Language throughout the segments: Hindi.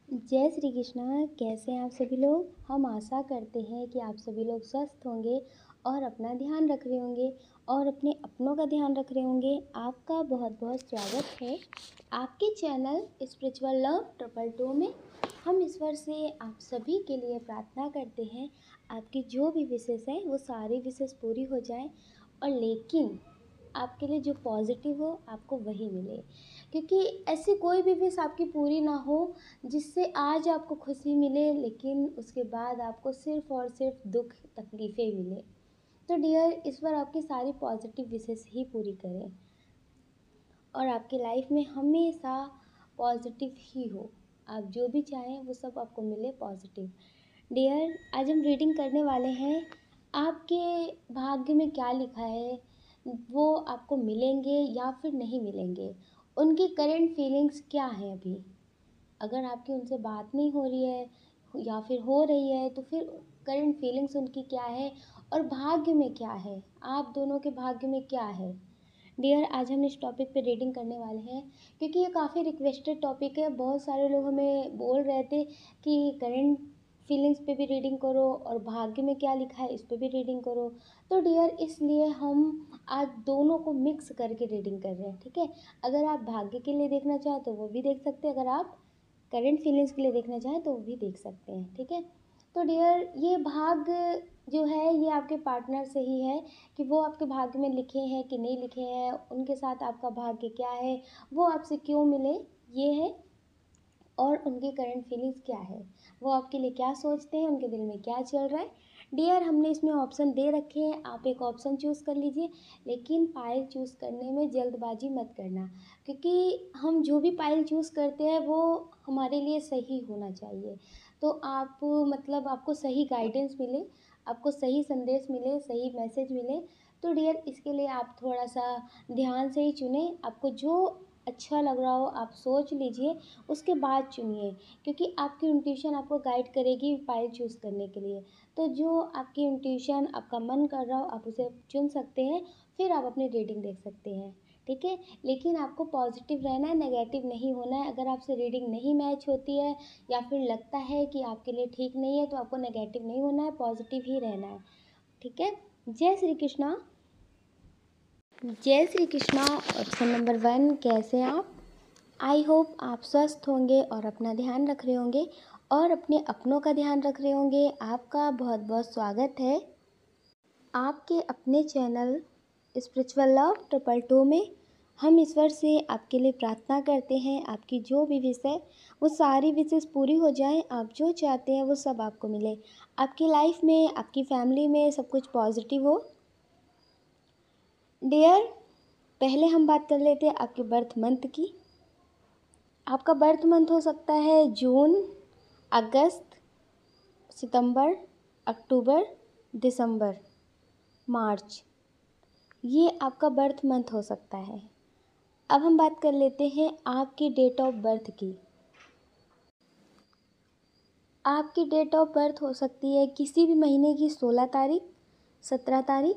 जय श्री कृष्णा। कैसे हैं आप सभी लोग। हम आशा करते हैं कि आप सभी लोग स्वस्थ होंगे और अपना ध्यान रख रहे होंगे और अपने अपनों का ध्यान रख रहे होंगे। आपका बहुत बहुत स्वागत है आपके चैनल स्पिरिचुअल लव 222 में। हम ईश्वर से आप सभी के लिए प्रार्थना करते हैं आपकी जो भी विशेष है वो सारी विशेष पूरी हो जाए और लेकिन आपके लिए जो पॉजिटिव हो आपको वही मिले, क्योंकि ऐसी कोई भी विश आपकी पूरी ना हो जिससे आज आपको खुशी मिले लेकिन उसके बाद आपको सिर्फ और सिर्फ दुख तकलीफ़ें मिले। तो डियर, इस बार आपकी सारी पॉजिटिव विशेस ही पूरी करें और आपकी लाइफ में हमेशा पॉजिटिव ही हो। आप जो भी चाहें वो सब आपको मिले पॉजिटिव। डियर, आज हम रीडिंग करने वाले हैं आपके भाग्य में क्या लिखा है, वो आपको मिलेंगे या फिर नहीं मिलेंगे। उनकी करंट फीलिंग्स क्या है अभी। अगर आपकी उनसे बात नहीं हो रही है या फिर हो रही है तो फिर करंट फीलिंग्स उनकी क्या है और भाग्य में क्या है, आप दोनों के भाग्य में क्या है। डियर, आज हम इस टॉपिक पे रीडिंग करने वाले हैं क्योंकि ये काफ़ी रिक्वेस्टेड टॉपिक है। बहुत सारे लोग हमें बोल रहे थे कि करंट फीलिंग्स पे भी रीडिंग करो और भाग्य में क्या लिखा है इस पे भी रीडिंग करो। तो डियर, इसलिए हम आज दोनों को मिक्स करके रीडिंग कर रहे हैं, ठीक है। अगर आप भाग्य के लिए देखना चाहें तो वो भी देख सकते हैं, अगर आप करंट फीलिंग्स के लिए देखना चाहें तो वो भी देख सकते हैं, ठीक है। तो डियर, ये भाग्य जो है ये आपके पार्टनर से ही है कि वो आपके भाग्य में लिखे हैं कि नहीं लिखे हैं, उनके साथ आपका भाग्य क्या है, वो आपसे क्यों मिले, ये है। और उनकी करंट फीलिंग्स क्या है, वो आपके लिए क्या सोचते हैं, उनके दिल में क्या चल रहा है। डियर, हमने इसमें ऑप्शन दे रखे हैं, आप एक ऑप्शन चूज़ कर लीजिए, लेकिन पायल चूज़ करने में जल्दबाजी मत करना, क्योंकि हम जो भी पायल चूज़ करते हैं वो हमारे लिए सही होना चाहिए। तो आप मतलब आपको सही गाइडेंस मिले, आपको सही संदेश मिले, सही मैसेज मिले। तो डियर, इसके लिए आप थोड़ा सा ध्यान से ही चुनें। आपको जो अच्छा लग रहा हो आप सोच लीजिए, उसके बाद चुनिए, क्योंकि आपकी इंट्यूशन आपको गाइड करेगी फाइल चूज़ करने के लिए। तो जो आपकी इंट्यूशन आपका मन कर रहा हो आप उसे चुन सकते हैं, फिर आप अपनी रीडिंग देख सकते हैं, ठीक है। लेकिन आपको पॉजिटिव रहना है, नेगेटिव नहीं होना है। अगर आपसे रीडिंग नहीं मैच होती है या फिर लगता है कि आपके लिए ठीक नहीं है तो आपको नेगेटिव नहीं होना है, पॉजिटिव ही रहना है, ठीक है। जय श्री कृष्णा। जय श्री कृष्णा। ऑप्शन नंबर 1, कैसे हैं आप। आई होप आप स्वस्थ होंगे और अपना ध्यान रख रहे होंगे और अपने अपनों का ध्यान रख रहे होंगे। आपका बहुत बहुत स्वागत है आपके अपने चैनल स्पिरिचुअल लव 222 में। हम ईश्वर से आपके लिए प्रार्थना करते हैं आपकी जो भी विश है वो सारी विशेष पूरी हो जाएं, आप जो चाहते हैं वो सब आपको मिले, आपकी लाइफ में आपकी फैमिली में सब कुछ पॉजिटिव हो। डियर, पहले हम बात कर लेते हैं आपके बर्थ मंथ की। आपका बर्थ मंथ हो सकता है जून, अगस्त, सितंबर, अक्टूबर, दिसंबर, मार्च। ये आपका बर्थ मंथ हो सकता है। अब हम बात कर लेते हैं आपकी डेट ऑफ बर्थ की। आपकी डेट ऑफ बर्थ हो सकती है किसी भी महीने की 16 तारीख, 17 तारीख,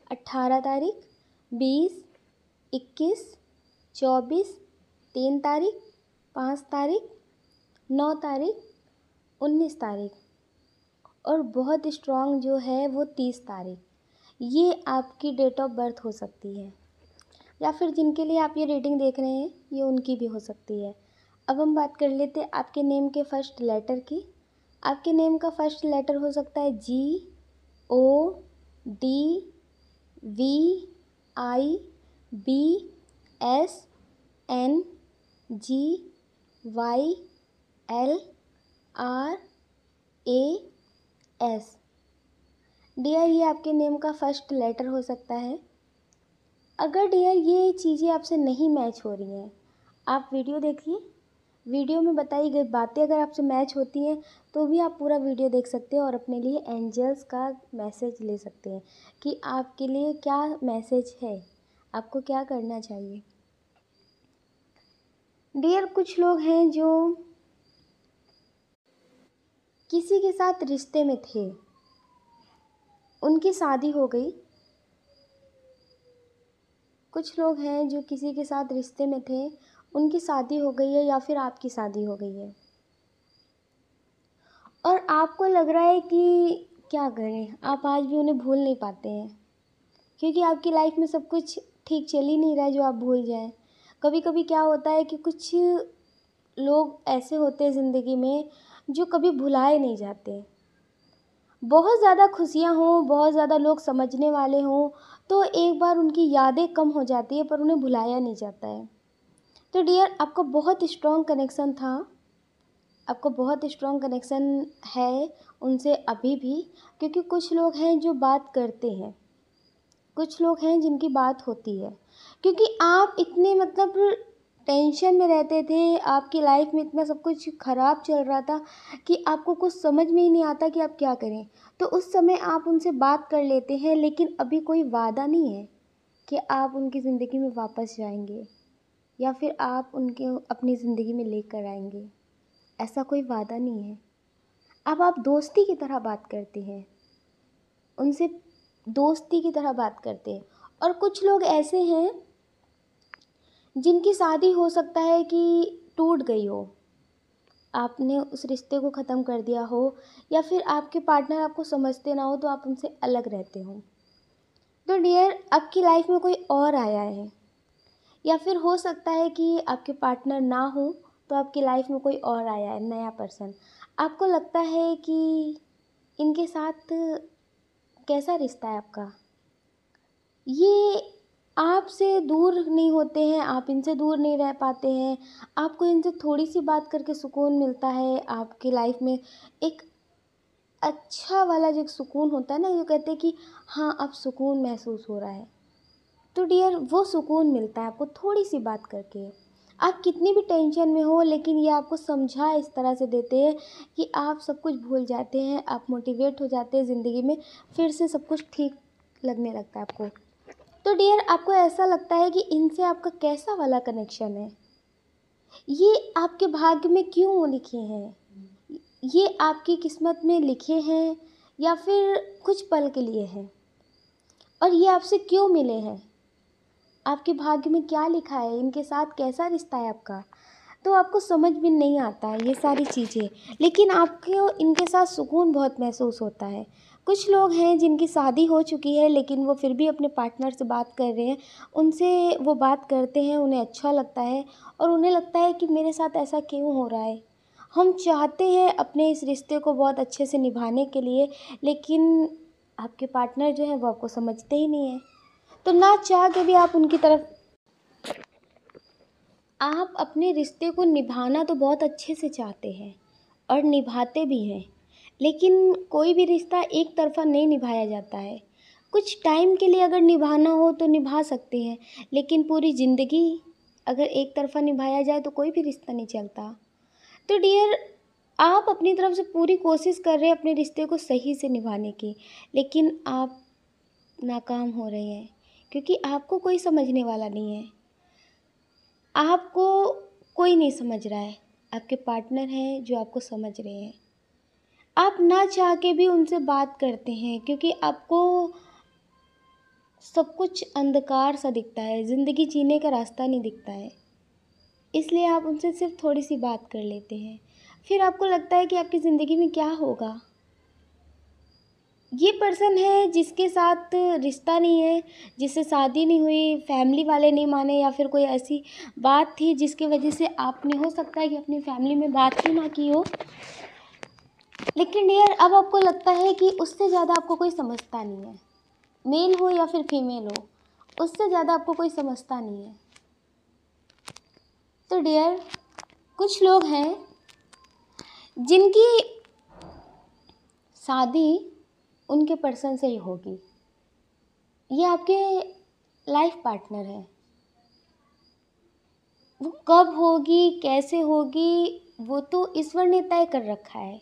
18 तारीख, 20, 21, 24, 3 तारीख, 5 तारीख, 9 तारीख, 19 तारीख और बहुत स्ट्रॉन्ग जो है वो 30 तारीख। ये आपकी डेट ऑफ बर्थ हो सकती है, या फिर जिनके लिए आप ये रीडिंग देख रहे हैं ये उनकी भी हो सकती है। अब हम बात कर लेते हैं आपके नेम के फर्स्ट लेटर की। आपके नेम का फर्स्ट लेटर हो सकता है GODVIAS। डियर, ये आपके नेम का फर्स्ट लेटर हो सकता है। अगर डियर ये चीज़ें आपसे नहीं मैच हो रही हैं, आप वीडियो देखिए, वीडियो में बताई गई बातें अगर आपसे मैच होती हैं तो भी आप पूरा वीडियो देख सकते हैं और अपने लिए एंजल्स का मैसेज ले सकते हैं कि आपके लिए क्या मैसेज है, आपको क्या करना चाहिए। डियर, कुछ लोग हैं जो किसी के साथ रिश्ते में थे, उनकी शादी हो गई। कुछ लोग हैं जो किसी के साथ रिश्ते में थे, उनकी शादी हो गई है या फिर आपकी शादी हो गई है। और आपको लग रहा है कि क्या करें, आप आज भी उन्हें भूल नहीं पाते हैं, क्योंकि आपकी लाइफ में सब कुछ ठीक चल ही नहीं रहा है जो आप भूल जाएं। कभी कभी क्या होता है कि कुछ लोग ऐसे होते हैं ज़िंदगी में जो कभी भुलाए नहीं जाते। बहुत ज़्यादा खुशियाँ हों, बहुत ज़्यादा लोग समझने वाले हों, तो एक बार उनकी यादें कम हो जाती है पर उन्हें भुलाया नहीं जाता है। तो डियर, आपका बहुत स्ट्रॉन्ग कनेक्शन था, आपका बहुत स्ट्रॉन्ग कनेक्शन है उनसे अभी भी, क्योंकि कुछ लोग हैं जो बात करते हैं, कुछ लोग हैं जिनकी बात होती है। क्योंकि आप इतने मतलब टेंशन में रहते थे, आपकी लाइफ में इतना सब कुछ ख़राब चल रहा था कि आपको कुछ समझ में ही नहीं आता कि आप क्या करें। तो उस समय आप उनसे बात कर लेते हैं, लेकिन अभी कोई वादा नहीं है कि आप उनकी ज़िंदगी में वापस जाएंगे या फिर आप उनके अपनी ज़िंदगी में लेकर आएंगे। ऐसा कोई वादा नहीं है। अब आप दोस्ती की तरह बात करते हैं उनसे, दोस्ती की तरह बात करते हैं। और कुछ लोग ऐसे हैं जिनकी शादी हो सकता है कि टूट गई हो, आपने उस रिश्ते को ख़त्म कर दिया हो, या फिर आपके पार्टनर आपको समझते ना हो तो आप उनसे अलग रहते हो। तो डियर, आपकी लाइफ में कोई और आया है, या फिर हो सकता है कि आपके पार्टनर ना हो तो आपकी लाइफ में कोई और आया है, नया पर्सन। आपको लगता है कि इनके साथ कैसा रिश्ता है आपका, ये आपसे दूर नहीं होते हैं, आप इनसे दूर नहीं रह पाते हैं, आपको इनसे थोड़ी सी बात करके सुकून मिलता है, आपकी लाइफ में एक अच्छा वाला जो एक सुकून होता है ना, जो कहते हैं कि हाँ अब सुकून महसूस हो रहा है। तो डियर, वो सुकून मिलता है आपको थोड़ी सी बात करके। आप कितनी भी टेंशन में हो, लेकिन ये आपको समझा इस तरह से देते हैं कि आप सब कुछ भूल जाते हैं, आप मोटिवेट हो जाते हैं ज़िंदगी में, फिर से सब कुछ ठीक लगने लगता है आपको। तो डियर, आपको ऐसा लगता है कि इनसे आपका कैसा वाला कनेक्शन है, ये आपके भाग्य में क्यों लिखे हैं, ये आपकी किस्मत में लिखे हैं या फिर कुछ पल के लिए हैं, और ये आपसे क्यों मिले हैं, आपके भाग्य में क्या लिखा है, इनके साथ कैसा रिश्ता है आपका। तो आपको समझ में नहीं आता है ये सारी चीज़ें, लेकिन आपको इनके साथ सुकून बहुत महसूस होता है। कुछ लोग हैं जिनकी शादी हो चुकी है, लेकिन वो फिर भी अपने पार्टनर से बात कर रहे हैं, उनसे वो बात करते हैं, उन्हें अच्छा लगता है, और उन्हें लगता है कि मेरे साथ ऐसा क्यों हो रहा है। हम चाहते हैं अपने इस रिश्ते को बहुत अच्छे से निभाने के लिए, लेकिन आपके पार्टनर जो है वो आपको समझते ही नहीं है। तो ना चाह के भी आप उनकी तरफ, आप अपने रिश्ते को निभाना तो बहुत अच्छे से चाहते हैं और निभाते भी हैं, लेकिन कोई भी रिश्ता एक तरफ़ा नहीं निभाया जाता है। कुछ टाइम के लिए अगर निभाना हो तो निभा सकते हैं, लेकिन पूरी ज़िंदगी अगर एक तरफ़ा निभाया जाए तो कोई भी रिश्ता नहीं चलता। तो डियर, आप अपनी तरफ से पूरी कोशिश कर रहे हैं अपने रिश्ते को सही से निभाने की, लेकिन आप नाकाम हो रहे हैं, क्योंकि आपको कोई समझने वाला नहीं है, आपको कोई नहीं समझ रहा है। आपके पार्टनर हैं जो आपको समझ रहे हैं। आप ना चाह के भी उनसे बात करते हैं, क्योंकि आपको सब कुछ अंधकार सा दिखता है, ज़िंदगी जीने का रास्ता नहीं दिखता है, इसलिए आप उनसे सिर्फ थोड़ी सी बात कर लेते हैं। फिर आपको लगता है कि आपकी ज़िंदगी में क्या होगा। ये पर्सन है जिसके साथ रिश्ता नहीं है, जिससे शादी नहीं हुई, फैमिली वाले नहीं माने, या फिर कोई ऐसी बात थी जिसकी वजह से आपने हो सकता है कि अपनी फैमिली में बात ही ना की हो। लेकिन डियर, अब आपको लगता है कि उससे ज़्यादा आपको कोई समझता नहीं है, मेल हो या फिर फीमेल हो, उससे ज़्यादा आपको कोई समझता नहीं है। तो डियर, कुछ लोग हैं जिनकी शादी उनके पर्सन से ही होगी, ये आपके लाइफ पार्टनर है। वो कब होगी, कैसे होगी, वो तो ईश्वर ने तय कर रखा है।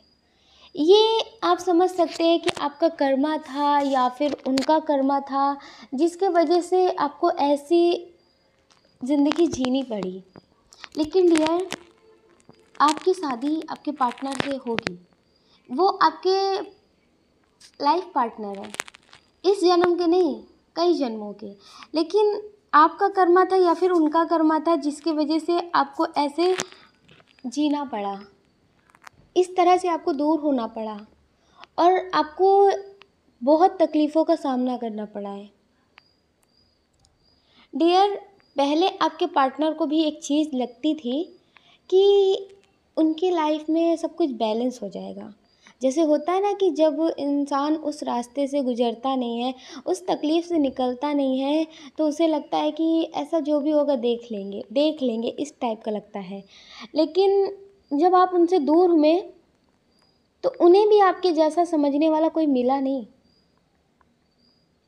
ये आप समझ सकते हैं कि आपका कर्मा था या फिर उनका कर्मा था, जिसके वजह से आपको ऐसी ज़िंदगी जीनी पड़ी। लेकिन डियर, आपकी शादी आपके पार्टनर से होगी, वो आपके लाइफ पार्टनर है, इस जन्म के नहीं, कई जन्मों के। लेकिन आपका कर्मा था या फिर उनका कर्मा था, जिसकी वजह से आपको ऐसे जीना पड़ा। इस तरह से आपको दूर होना पड़ा और आपको बहुत तकलीफ़ों का सामना करना पड़ा है। डियर, पहले आपके पार्टनर को भी एक चीज़ लगती थी कि उनकी लाइफ में सब कुछ बैलेंस हो जाएगा। जैसे होता है ना कि जब इंसान उस रास्ते से गुज़रता नहीं है, उस तकलीफ़ से निकलता नहीं है, तो उसे लगता है कि ऐसा जो भी होगा देख लेंगे, इस टाइप का लगता है। लेकिन जब आप उनसे दूर हुए, तो उन्हें भी आपके जैसा समझने वाला कोई मिला नहीं।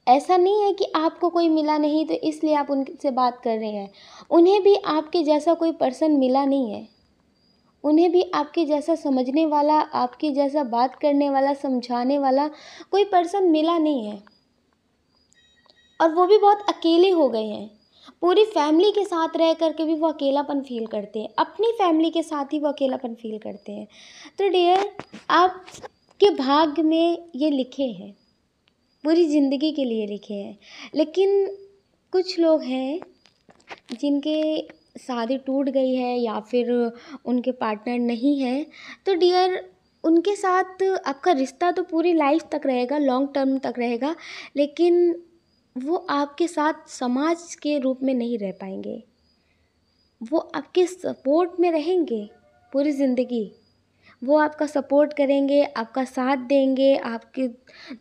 ऐसा नहीं है कि आपको कोई मिला नहीं तो इसलिए आप उनसे बात कर रहे हैं। उन्हें भी आपके जैसा कोई पर्सन मिला नहीं है। उन्हें भी आपके जैसा समझने वाला, आपके जैसा बात करने वाला, समझाने वाला कोई पर्सन मिला नहीं है। और वो भी बहुत अकेले हो गए हैं। पूरी फैमिली के साथ रह कर के भी वो अकेलापन फ़ील करते हैं। अपनी फैमिली के साथ ही वो अकेलापन फ़ील करते हैं। तो डियर, आपके भाग्य में ये लिखे हैं, पूरी ज़िंदगी के लिए लिखे हैं। लेकिन कुछ लोग हैं जिनके शादी टूट गई है या फिर उनके पार्टनर नहीं है, तो डियर, उनके साथ आपका रिश्ता तो पूरी लाइफ तक रहेगा, लॉन्ग टर्म तक रहेगा, लेकिन वो आपके साथ समाज के रूप में नहीं रह पाएंगे। वो आपके सपोर्ट में रहेंगे पूरी ज़िंदगी। वो आपका सपोर्ट करेंगे, आपका साथ देंगे, आपके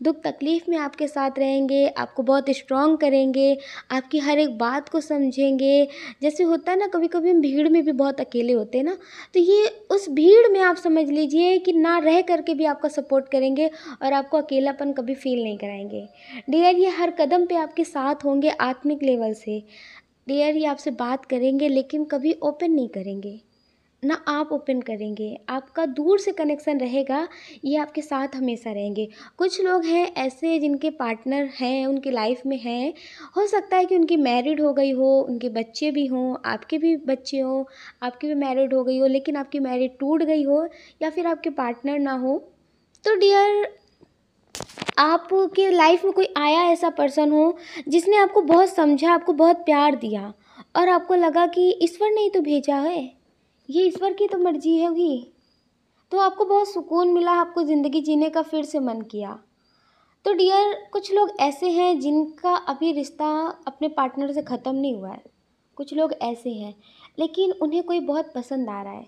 दुख तकलीफ़ में आपके साथ रहेंगे, आपको बहुत स्ट्रॉन्ग करेंगे, आपकी हर एक बात को समझेंगे। जैसे होता है ना, कभी-कभी हम भीड़ में भी बहुत अकेले होते हैं ना, तो ये उस भीड़ में आप समझ लीजिए कि ना रह कर के भी आपका सपोर्ट करेंगे और आपको अकेलापन कभी फ़ील नहीं कराएँगे। डियर, ये हर कदम पे आपके साथ होंगे आत्मिक लेवल से। डियर, ये आपसे बात करेंगे लेकिन कभी ओपन नहीं करेंगे। ना आप ओपन करेंगे, आपका दूर से कनेक्शन रहेगा, ये आपके साथ हमेशा रहेंगे। कुछ लोग हैं ऐसे जिनके पार्टनर हैं, उनकी लाइफ में हैं, हो सकता है कि उनकी मैरिड हो गई हो, उनके बच्चे भी हों, आपके भी बच्चे हों, आपकी भी मैरिड हो गई हो, लेकिन आपकी मैरिड टूट गई हो या फिर आपके पार्टनर ना हो। तो डियर, आपके लाइफ में कोई आया ऐसा पर्सन हो जिसने आपको बहुत समझा, आपको बहुत प्यार दिया और आपको लगा कि ईश्वर ने ही तो भेजा है, ये ईश्वर की तो मर्जी होगी, तो आपको बहुत सुकून मिला, आपको ज़िंदगी जीने का फिर से मन किया। तो डियर, कुछ लोग ऐसे हैं जिनका अभी रिश्ता अपने पार्टनर से ख़त्म नहीं हुआ है। कुछ लोग ऐसे हैं, लेकिन उन्हें कोई बहुत पसंद आ रहा है,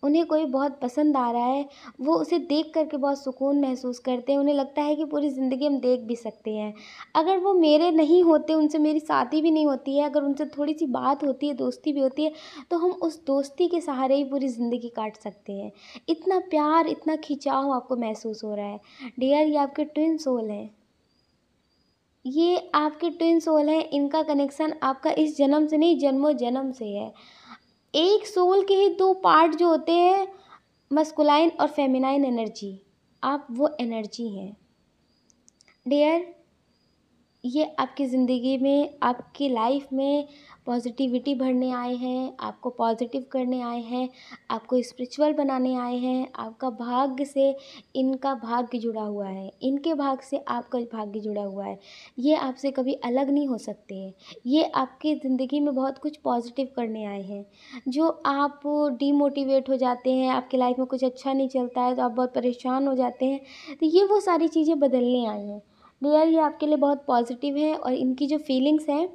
उन्हें कोई बहुत पसंद आ रहा है, वो उसे देख कर के बहुत सुकून महसूस करते हैं, उन्हें लगता है कि पूरी ज़िंदगी हम देख भी सकते हैं। अगर वो मेरे नहीं होते, उनसे मेरी शादी भी नहीं होती है, अगर उनसे थोड़ी-सी बात होती है, दोस्ती भी होती है, तो हम उस दोस्ती के सहारे ही पूरी ज़िंदगी काट सकते हैं। इतना प्यार, इतना खिंचाव आपको महसूस हो रहा है। डियर, ये आपके ट्विन सोल हैं। ये आपके ट्विन सोल हैं, इनका कनेक्शन आपका इस जन्म से नहीं, जन्मों-जन्म से है। एक सोल के ही 2 पार्ट जो होते हैं, मस्कुलाइन और फेमिनाइन एनर्जी, आप वो एनर्जी हैं। डियर, ये आपकी ज़िंदगी में, आपकी लाइफ में पॉजिटिविटी भरने आए हैं, आपको पॉजिटिव करने आए हैं, आपको स्पिरिचुअल बनाने आए हैं। आपका भाग्य से इनका भाग्य जुड़ा हुआ है, इनके भाग्य से आपका भाग्य जुड़ा हुआ है। ये आपसे कभी अलग नहीं हो सकते हैं। ये आपकी ज़िंदगी में बहुत कुछ पॉजिटिव करने आए हैं। जो आप डिमोटिवेट हो जाते हैं, आपकी लाइफ में कुछ अच्छा नहीं चलता है तो आप बहुत परेशान हो जाते हैं, तो ये वो सारी चीज़ें बदलने आए हैं। डियर, ये आपके लिए बहुत पॉजिटिव है और इनकी जो फीलिंग्स हैं,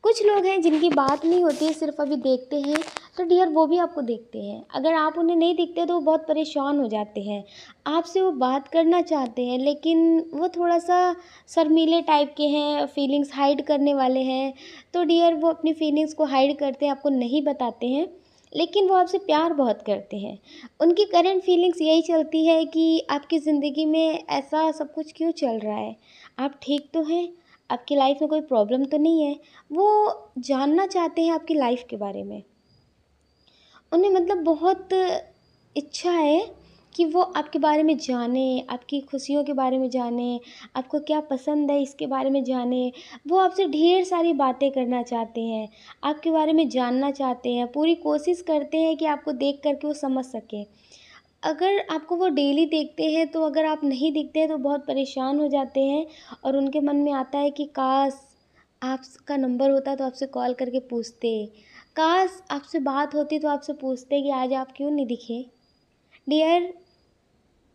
कुछ लोग हैं जिनकी बात नहीं होती है, सिर्फ अभी देखते हैं, तो डियर वो भी आपको देखते हैं। अगर आप उन्हें नहीं दिखते तो वो बहुत परेशान हो जाते हैं। आपसे वो बात करना चाहते हैं, लेकिन वो थोड़ा सा शर्मीले टाइप के हैं, फीलिंग्स हाइड करने वाले हैं। तो डियर, वो अपनी फीलिंग्स को हाइड करते हैं, आपको नहीं बताते हैं, लेकिन वो आपसे प्यार बहुत करते हैं। उनकी करंट फीलिंग्स यही चलती है कि आपकी ज़िंदगी में ऐसा सब कुछ क्यों चल रहा है, आप ठीक तो हैं, आपकी लाइफ में कोई प्रॉब्लम तो नहीं है। वो जानना चाहते हैं आपकी लाइफ के बारे में। उन्हें मतलब बहुत इच्छा है कि वो आपके बारे में जानें, आपकी खुशियों के बारे में जानें, आपको क्या पसंद है इसके बारे में जानें। वो आपसे ढेर सारी बातें करना चाहते हैं, आपके बारे में जानना चाहते हैं, पूरी कोशिश करते हैं कि आपको देख कर के वो समझ सकें। अगर आपको वो डेली देखते हैं, तो अगर आप नहीं दिखते हैं तो बहुत परेशान हो जाते हैं और उनके मन में आता है कि काश आपका नंबर होता तो आपसे कॉल करके पूछते, काश आपसे बात होती तो आपसे पूछते कि आज आप क्यों नहीं दिखे। डियर,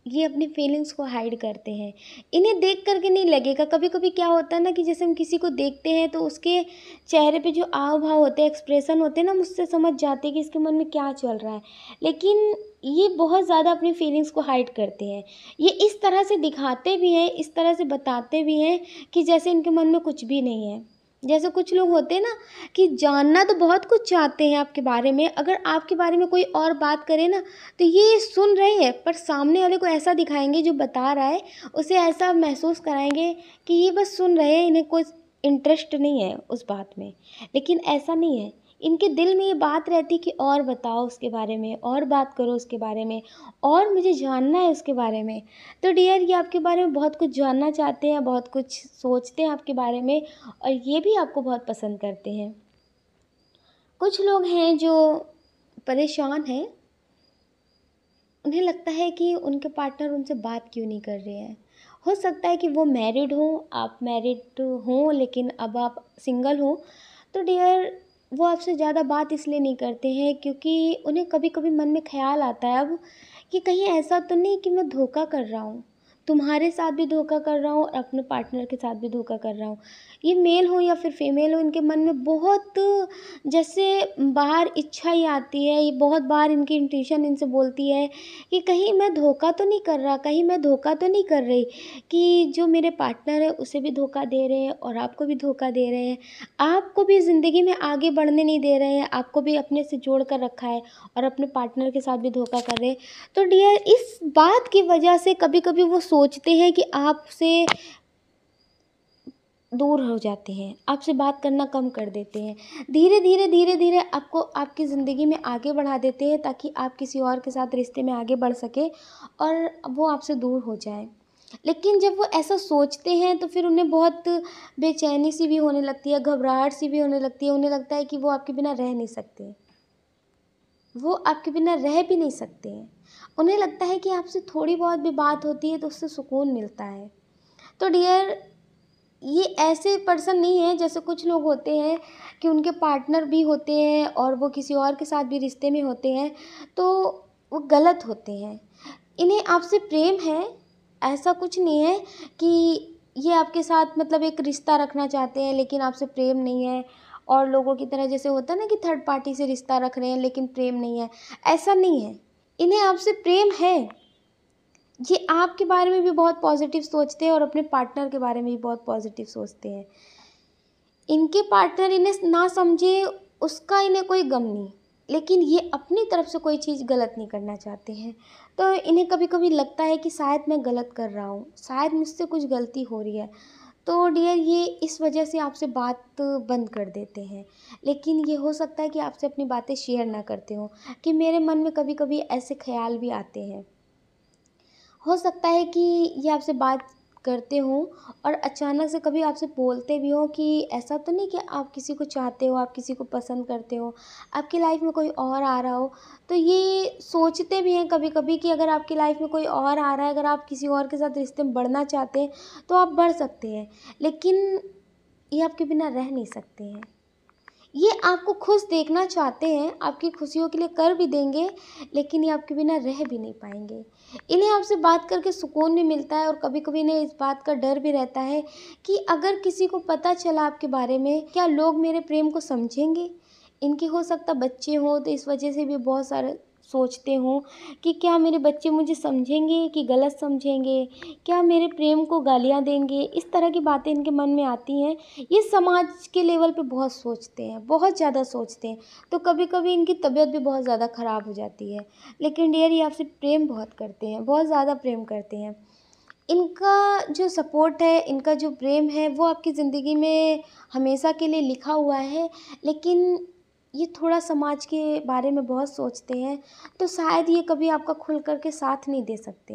ये अपनी फीलिंग्स को हाइड करते हैं। इन्हें देख कर के नहीं लगेगा, कभी कभी क्या होता है ना कि जैसे हम किसी को देखते हैं तो उसके चेहरे पे जो आव भाव होते हैं, एक्सप्रेशन होते हैं ना, मुझसे समझ जाते हैं कि इसके मन में क्या चल रहा है। लेकिन ये बहुत ज़्यादा अपनी फीलिंग्स को हाइड करते हैं। ये इस तरह से दिखाते भी हैं, इस तरह से बताते भी हैं कि जैसे इनके मन में कुछ भी नहीं है। जैसे कुछ लोग होते हैं ना कि जानना तो बहुत कुछ चाहते हैं आपके बारे में, अगर आपके बारे में कोई और बात करे ना तो ये सुन रहे हैं, पर सामने वाले को ऐसा दिखाएंगे, जो बता रहा है उसे ऐसा महसूस कराएंगे कि ये बस सुन रहे हैं, इन्हें कोई इंटरेस्ट नहीं है उस बात में। लेकिन ऐसा नहीं है, इनके दिल में ये बात रहती कि और बताओ उसके बारे में, और बात करो उसके बारे में, और मुझे जानना है उसके बारे में। तो डियर, ये आपके बारे में बहुत कुछ जानना चाहते हैं, बहुत कुछ सोचते हैं आपके बारे में, और ये भी आपको बहुत पसंद करते हैं। कुछ लोग हैं जो परेशान हैं, उन्हें लगता है कि उनके पार्टनर उनसे बात क्यों नहीं कर रहे हैं। हो सकता है कि वो मैरिड हो, आप मैरिड हो, लेकिन अब आप सिंगल हो। तो डियर, वो आपसे ज़्यादा बात इसलिए नहीं करते हैं क्योंकि उन्हें कभी कभी मन में ख्याल आता है अब कि कहीं ऐसा तो नहीं कि मैं धोखा कर रहा हूँ, तुम्हारे साथ भी धोखा कर रहा हूँ और अपने पार्टनर के साथ भी धोखा कर रहा हूँ। ये मेल हो या फिर फीमेल हो, इनके मन में बहुत जैसे बाहर इच्छा ही आती है, ये बहुत बार इनकी इंट्यूशन इनसे बोलती है कि कहीं मैं धोखा तो नहीं कर रहा, कहीं मैं धोखा तो नहीं कर रही, कि जो मेरे पार्टनर है उसे भी धोखा दे रहे हैं और आपको भी धोखा दे रहे हैं, आपको भी ज़िंदगी में आगे बढ़ने नहीं दे रहे हैं, आपको भी अपने से जोड़ कर रखा है और अपने पार्टनर के साथ भी धोखा कर रहे हैं। तो डियर, इस बात की वजह से कभी कभी वो सोचते हैं कि आपसे दूर हो जाते हैं, आपसे बात करना कम कर देते हैं, धीरे धीरे आपको आपकी ज़िंदगी में आगे बढ़ा देते हैं ताकि आप किसी और के साथ रिश्ते में आगे बढ़ सकें और वो आपसे दूर हो जाए। लेकिन जब वो ऐसा सोचते हैं तो फिर उन्हें बहुत बेचैनी सी भी होने लगती है, घबराहट सी भी होने लगती है, उन्हें लगता है कि वो आपके बिना रह नहीं सकते, वो आपके बिना रह भी नहीं सकते हैं। उन्हें लगता है कि आपसे थोड़ी बहुत भी बात होती है तो उससे सुकून मिलता है। तो डियर, ये ऐसे पर्सन नहीं है, जैसे कुछ लोग होते हैं कि उनके पार्टनर भी होते हैं और वो किसी और के साथ भी रिश्ते में होते हैं, तो वो गलत होते हैं। इन्हें आपसे प्रेम है, ऐसा कुछ नहीं है कि ये आपके साथ मतलब एक रिश्ता रखना चाहते हैं लेकिन आपसे प्रेम नहीं है, और लोगों की तरह जैसे होता है ना कि थर्ड पार्टी से रिश्ता रख रहे हैं लेकिन प्रेम नहीं है, ऐसा नहीं है। इन्हें आपसे प्रेम है, ये आपके बारे में भी बहुत पॉजिटिव सोचते हैं और अपने पार्टनर के बारे में भी बहुत पॉजिटिव सोचते हैं। इनके पार्टनर इन्हें ना समझे, उसका इन्हें कोई गम नहीं, लेकिन ये अपनी तरफ से कोई चीज़ गलत नहीं करना चाहते हैं। तो इन्हें कभी कभी लगता है कि शायद मैं गलत कर रहा हूँ, शायद मुझसे कुछ गलती हो रही है। तो डियर, ये इस वजह से आपसे बात बंद कर देते हैं। लेकिन ये हो सकता है कि आपसे अपनी बातें शेयर ना करते हो, कि मेरे मन में कभी कभी ऐसे ख्याल भी आते हैं। हो सकता है कि ये आपसे बात करते हों और अचानक से कभी आपसे बोलते भी हों कि ऐसा तो नहीं कि आप किसी को चाहते हो, आप किसी को पसंद करते हो, आपकी लाइफ में कोई और आ रहा हो। तो ये सोचते भी हैं कभी कभी कि अगर आपकी लाइफ में कोई और आ रहा है, अगर आप किसी और के साथ रिश्ते में बढ़ना चाहते हैं तो आप बढ़ सकते हैं, लेकिन ये आपके बिना रह नहीं सकते हैं। ये आपको खुश देखना चाहते हैं, आपकी खुशियों के लिए कर भी देंगे, लेकिन ये आपके बिना रह भी नहीं पाएंगे। इन्हें आपसे बात करके सुकून भी मिलता है और कभी कभी इन्हें इस बात का डर भी रहता है कि अगर किसी को पता चला आपके बारे में, क्या लोग मेरे प्रेम को समझेंगे। इनके हो सकता बच्चे हों तो इस वजह से भी बहुत सारे सोचते हों कि क्या मेरे बच्चे मुझे समझेंगे कि गलत समझेंगे, क्या मेरे प्रेम को गालियाँ देंगे, इस तरह की बातें इनके मन में आती हैं। ये समाज के लेवल पे बहुत सोचते हैं, बहुत ज़्यादा सोचते हैं, तो कभी कभी इनकी तबीयत भी बहुत ज़्यादा ख़राब हो जाती है। लेकिन डियर, ये आपसे प्रेम बहुत करते हैं, बहुत ज़्यादा प्रेम करते हैं। इनका जो सपोर्ट है, इनका जो प्रेम है, वो आपकी ज़िंदगी में हमेशा के लिए लिखा हुआ है। लेकिन ये थोड़ा समाज के बारे में बहुत सोचते हैं, तो शायद ये कभी आपका खुल कर के साथ नहीं दे सकते।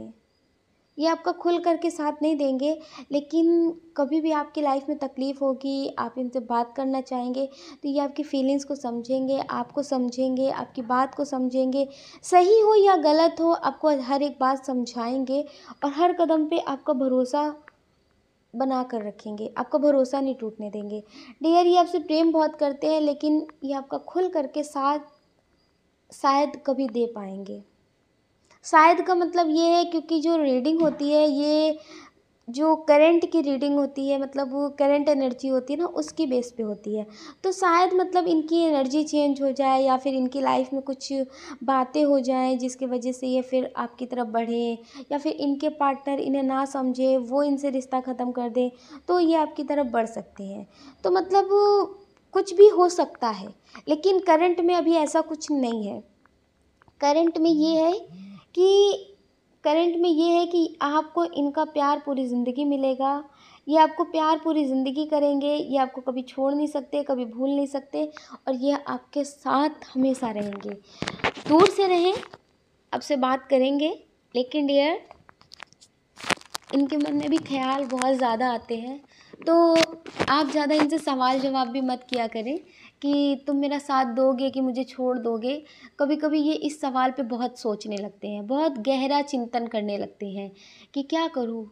ये आपका खुल कर के साथ नहीं देंगे, लेकिन कभी भी आपकी लाइफ में तकलीफ़ होगी, आप इनसे बात करना चाहेंगे, तो ये आपकी फीलिंग्स को समझेंगे, आपको समझेंगे, आपकी बात को समझेंगे। सही हो या गलत हो, आपको हर एक बात समझाएँगे और हर कदम पे आपका भरोसा बना कर रखेंगे, आपका भरोसा नहीं टूटने देंगे। डियर, ये आपसे प्रेम बहुत करते हैं, लेकिन ये आपका खुल कर के साथ शायद कभी दे पाएँगे। शायद का मतलब ये है क्योंकि जो रीडिंग होती है ये जो करंट की रीडिंग होती है, मतलब वो करंट एनर्जी होती है ना, उसकी बेस पे होती है। तो शायद मतलब इनकी एनर्जी चेंज हो जाए या फिर इनकी लाइफ में कुछ बातें हो जाएं जिसकी वजह से ये फिर आपकी तरफ बढ़े, या फिर इनके पार्टनर इन्हें ना समझे, वो इनसे रिश्ता ख़त्म कर दे, तो ये आपकी तरफ बढ़ सकते हैं। तो मतलब कुछ भी हो सकता है, लेकिन करंट में अभी ऐसा कुछ नहीं है। करंट में ये है कि करंट में ये है कि आपको इनका प्यार पूरी ज़िंदगी मिलेगा। ये आपको प्यार पूरी ज़िंदगी करेंगे, ये आपको कभी छोड़ नहीं सकते, कभी भूल नहीं सकते, और ये आपके साथ हमेशा रहेंगे। दूर से रहें, आपसे बात करेंगे, लेकिन डियर इनके मन में भी ख्याल बहुत ज़्यादा आते हैं। तो आप ज़्यादा इनसे सवाल जवाब भी मत किया करें कि तुम मेरा साथ दोगे कि मुझे छोड़ दोगे। कभी कभी ये इस सवाल पे बहुत सोचने लगते हैं, बहुत गहरा चिंतन करने लगते हैं कि क्या करूँ।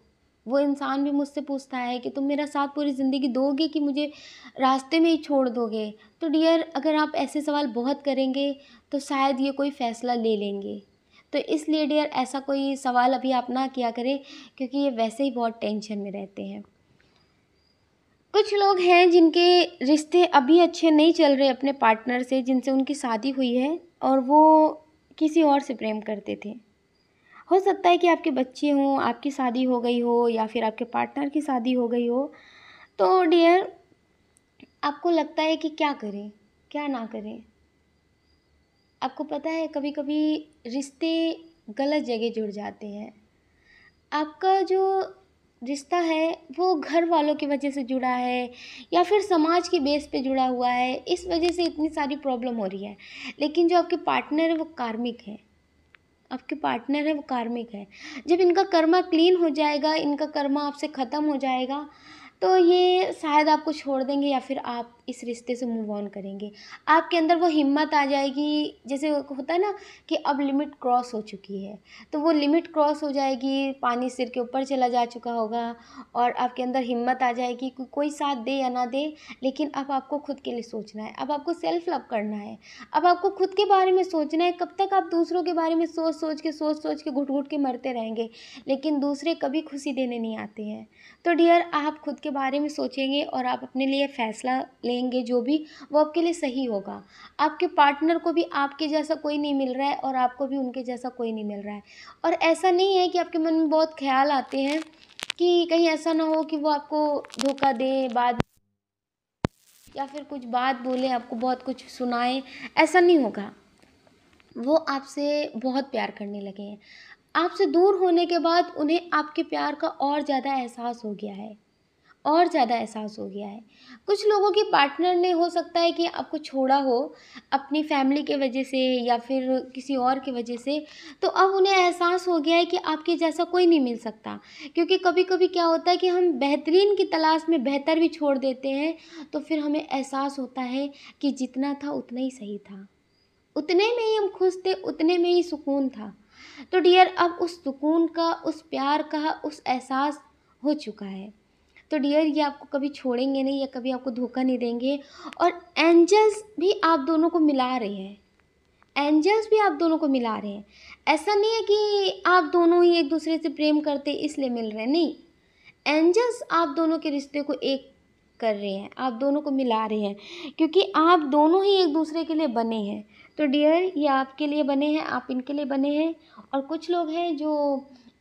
वो इंसान भी मुझसे पूछता है कि तुम मेरा साथ पूरी ज़िंदगी दोगे कि मुझे रास्ते में ही छोड़ दोगे। तो डियर अगर आप ऐसे सवाल बहुत करेंगे तो शायद ये कोई फ़ैसला ले लेंगे। तो इसलिए डियर ऐसा कोई सवाल अभी आप ना किया करें, क्योंकि ये वैसे ही बहुत टेंशन में रहते हैं। कुछ लोग हैं जिनके रिश्ते अभी अच्छे नहीं चल रहे अपने पार्टनर से, जिनसे उनकी शादी हुई है और वो किसी और से प्रेम करते थे। हो सकता है कि आपके बच्चे हों, आपकी शादी हो गई हो, या फिर आपके पार्टनर की शादी हो गई हो। तो डियर आपको लगता है कि क्या करें, क्या ना करें। आपको पता है कभी कभी रिश्ते गलत जगह जुड़ जाते हैं। आपका जो रिश्ता है वो घर वालों की वजह से जुड़ा है, या फिर समाज की बेस पे जुड़ा हुआ है, इस वजह से इतनी सारी प्रॉब्लम हो रही है। लेकिन जो आपके पार्टनर है वो कार्मिक है, आपके पार्टनर है वो कार्मिक है। जब इनका कर्मा क्लीन हो जाएगा, इनका कर्मा आपसे ख़त्म हो जाएगा, तो ये शायद आपको छोड़ देंगे, या फिर आप इस रिश्ते से मूव ऑन करेंगे। आपके अंदर वो हिम्मत आ जाएगी, जैसे होता है ना कि अब लिमिट क्रॉस हो चुकी है, तो वो लिमिट क्रॉस हो जाएगी, पानी सिर के ऊपर चला जा चुका होगा, और आपके अंदर हिम्मत आ जाएगी कि कोई साथ दे या ना दे, लेकिन अब आपको खुद के लिए सोचना है, अब आपको सेल्फ लव करना है, अब आपको खुद के बारे में सोचना है। कब तक आप दूसरों के बारे में सोच सोच के घुट घुट के मरते रहेंगे, लेकिन दूसरे कभी खुशी देने नहीं आते हैं। तो डियर आप खुद के बारे में सोचेंगे और आप अपने लिए फ़ैसला लेंगे, जो भी वो आपके लिए सही होगा। आपके पार्टनर को भी आपके जैसा कोई नहीं मिल रहा है, और आपको भी उनके जैसा कोई नहीं मिल रहा है। और ऐसा नहीं है कि आपके मन में बहुत ख्याल आते हैं कि कहीं ऐसा ना हो कि वो आपको धोखा दे, बाद या फिर कुछ बात बोले, आपको बहुत कुछ सुनाए, ऐसा नहीं होगा। वो आपसे बहुत प्यार करने लगे हैं। आपसे दूर होने के बाद उन्हें आपके प्यार का और ज़्यादा एहसास हो गया है, और ज़्यादा एहसास हो गया है। कुछ लोगों के पार्टनर ने हो सकता है कि आपको छोड़ा हो अपनी फैमिली के वजह से, या फिर किसी और की वजह से, तो अब उन्हें एहसास हो गया है कि आपके जैसा कोई नहीं मिल सकता। क्योंकि कभी कभी क्या होता है कि हम बेहतरीन की तलाश में बेहतर भी छोड़ देते हैं, तो फिर हमें एहसास होता है कि जितना था उतना ही सही था, उतने में ही हम खुश थे, उतने में ही सुकून था। तो डियर अब उस सुकून का, उस प्यार का, उस एहसास हो चुका है। तो डियर ये आपको कभी छोड़ेंगे नहीं, या कभी आपको धोखा नहीं देंगे। और एंजल्स भी आप दोनों को मिला रहे हैं, एंजल्स भी आप दोनों को मिला रहे हैं। ऐसा नहीं है कि आप दोनों ही एक दूसरे से प्रेम करते इसलिए मिल रहे हैं, नहीं। एंजल्स आप दोनों के रिश्ते को एक कर रहे हैं, आप दोनों को मिला रहे हैं, क्योंकि आप दोनों ही एक दूसरे के लिए बने हैं। तो डियर ये आपके लिए बने हैं, आप इनके लिए बने हैं। और कुछ लोग हैं जो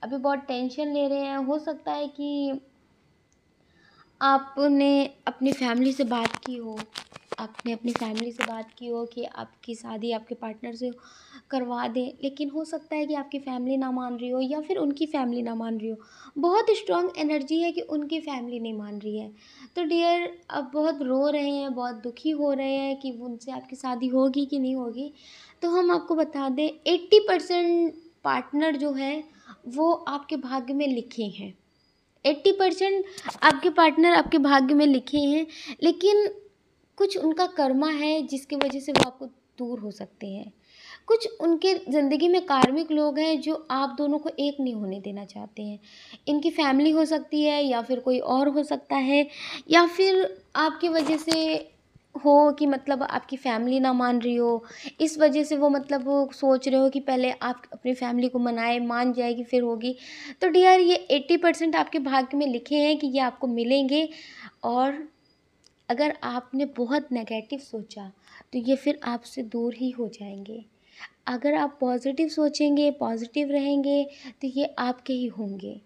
अभी बहुत टेंशन ले रहे हैं। हो सकता है कि आपने अपनी फैमिली से बात की हो, आपने अपनी फैमिली से बात की हो कि आपकी शादी आपके पार्टनर से करवा दें, लेकिन हो सकता है कि आपकी फैमिली ना मान रही हो, या फिर उनकी फैमिली ना मान रही हो। बहुत स्ट्रॉन्ग एनर्जी है कि उनकी फैमिली नहीं मान रही है। तो डियर अब बहुत रो रहे हैं, बहुत दुखी हो रहे हैं कि उनसे आपकी शादी होगी कि नहीं होगी। तो हम आपको बता दें 80% पार्टनर जो है वो आपके भाग्य में लिखे हैं। 80% आपके पार्टनर आपके भाग्य में लिखे हैं, लेकिन कुछ उनका कर्मा है जिसकी वजह से वो आपको दूर हो सकते हैं। कुछ उनके ज़िंदगी में कार्मिक लोग हैं जो आप दोनों को एक नहीं होने देना चाहते हैं। इनकी फैमिली हो सकती है, या फिर कोई और हो सकता है, या फिर आपकी वजह से हो कि मतलब आपकी फैमिली ना मान रही हो, इस वजह से वो मतलब वो सोच रहे हो कि पहले आप अपनी फैमिली को मनाएं, मान जाएगी फिर होगी। तो डियर ये 80% आपके भाग्य में लिखे हैं कि ये आपको मिलेंगे। और अगर आपने बहुत नेगेटिव सोचा तो ये फिर आपसे दूर ही हो जाएंगे। अगर आप पॉजिटिव सोचेंगे, पॉजिटिव रहेंगे, तो ये आपके ही होंगे,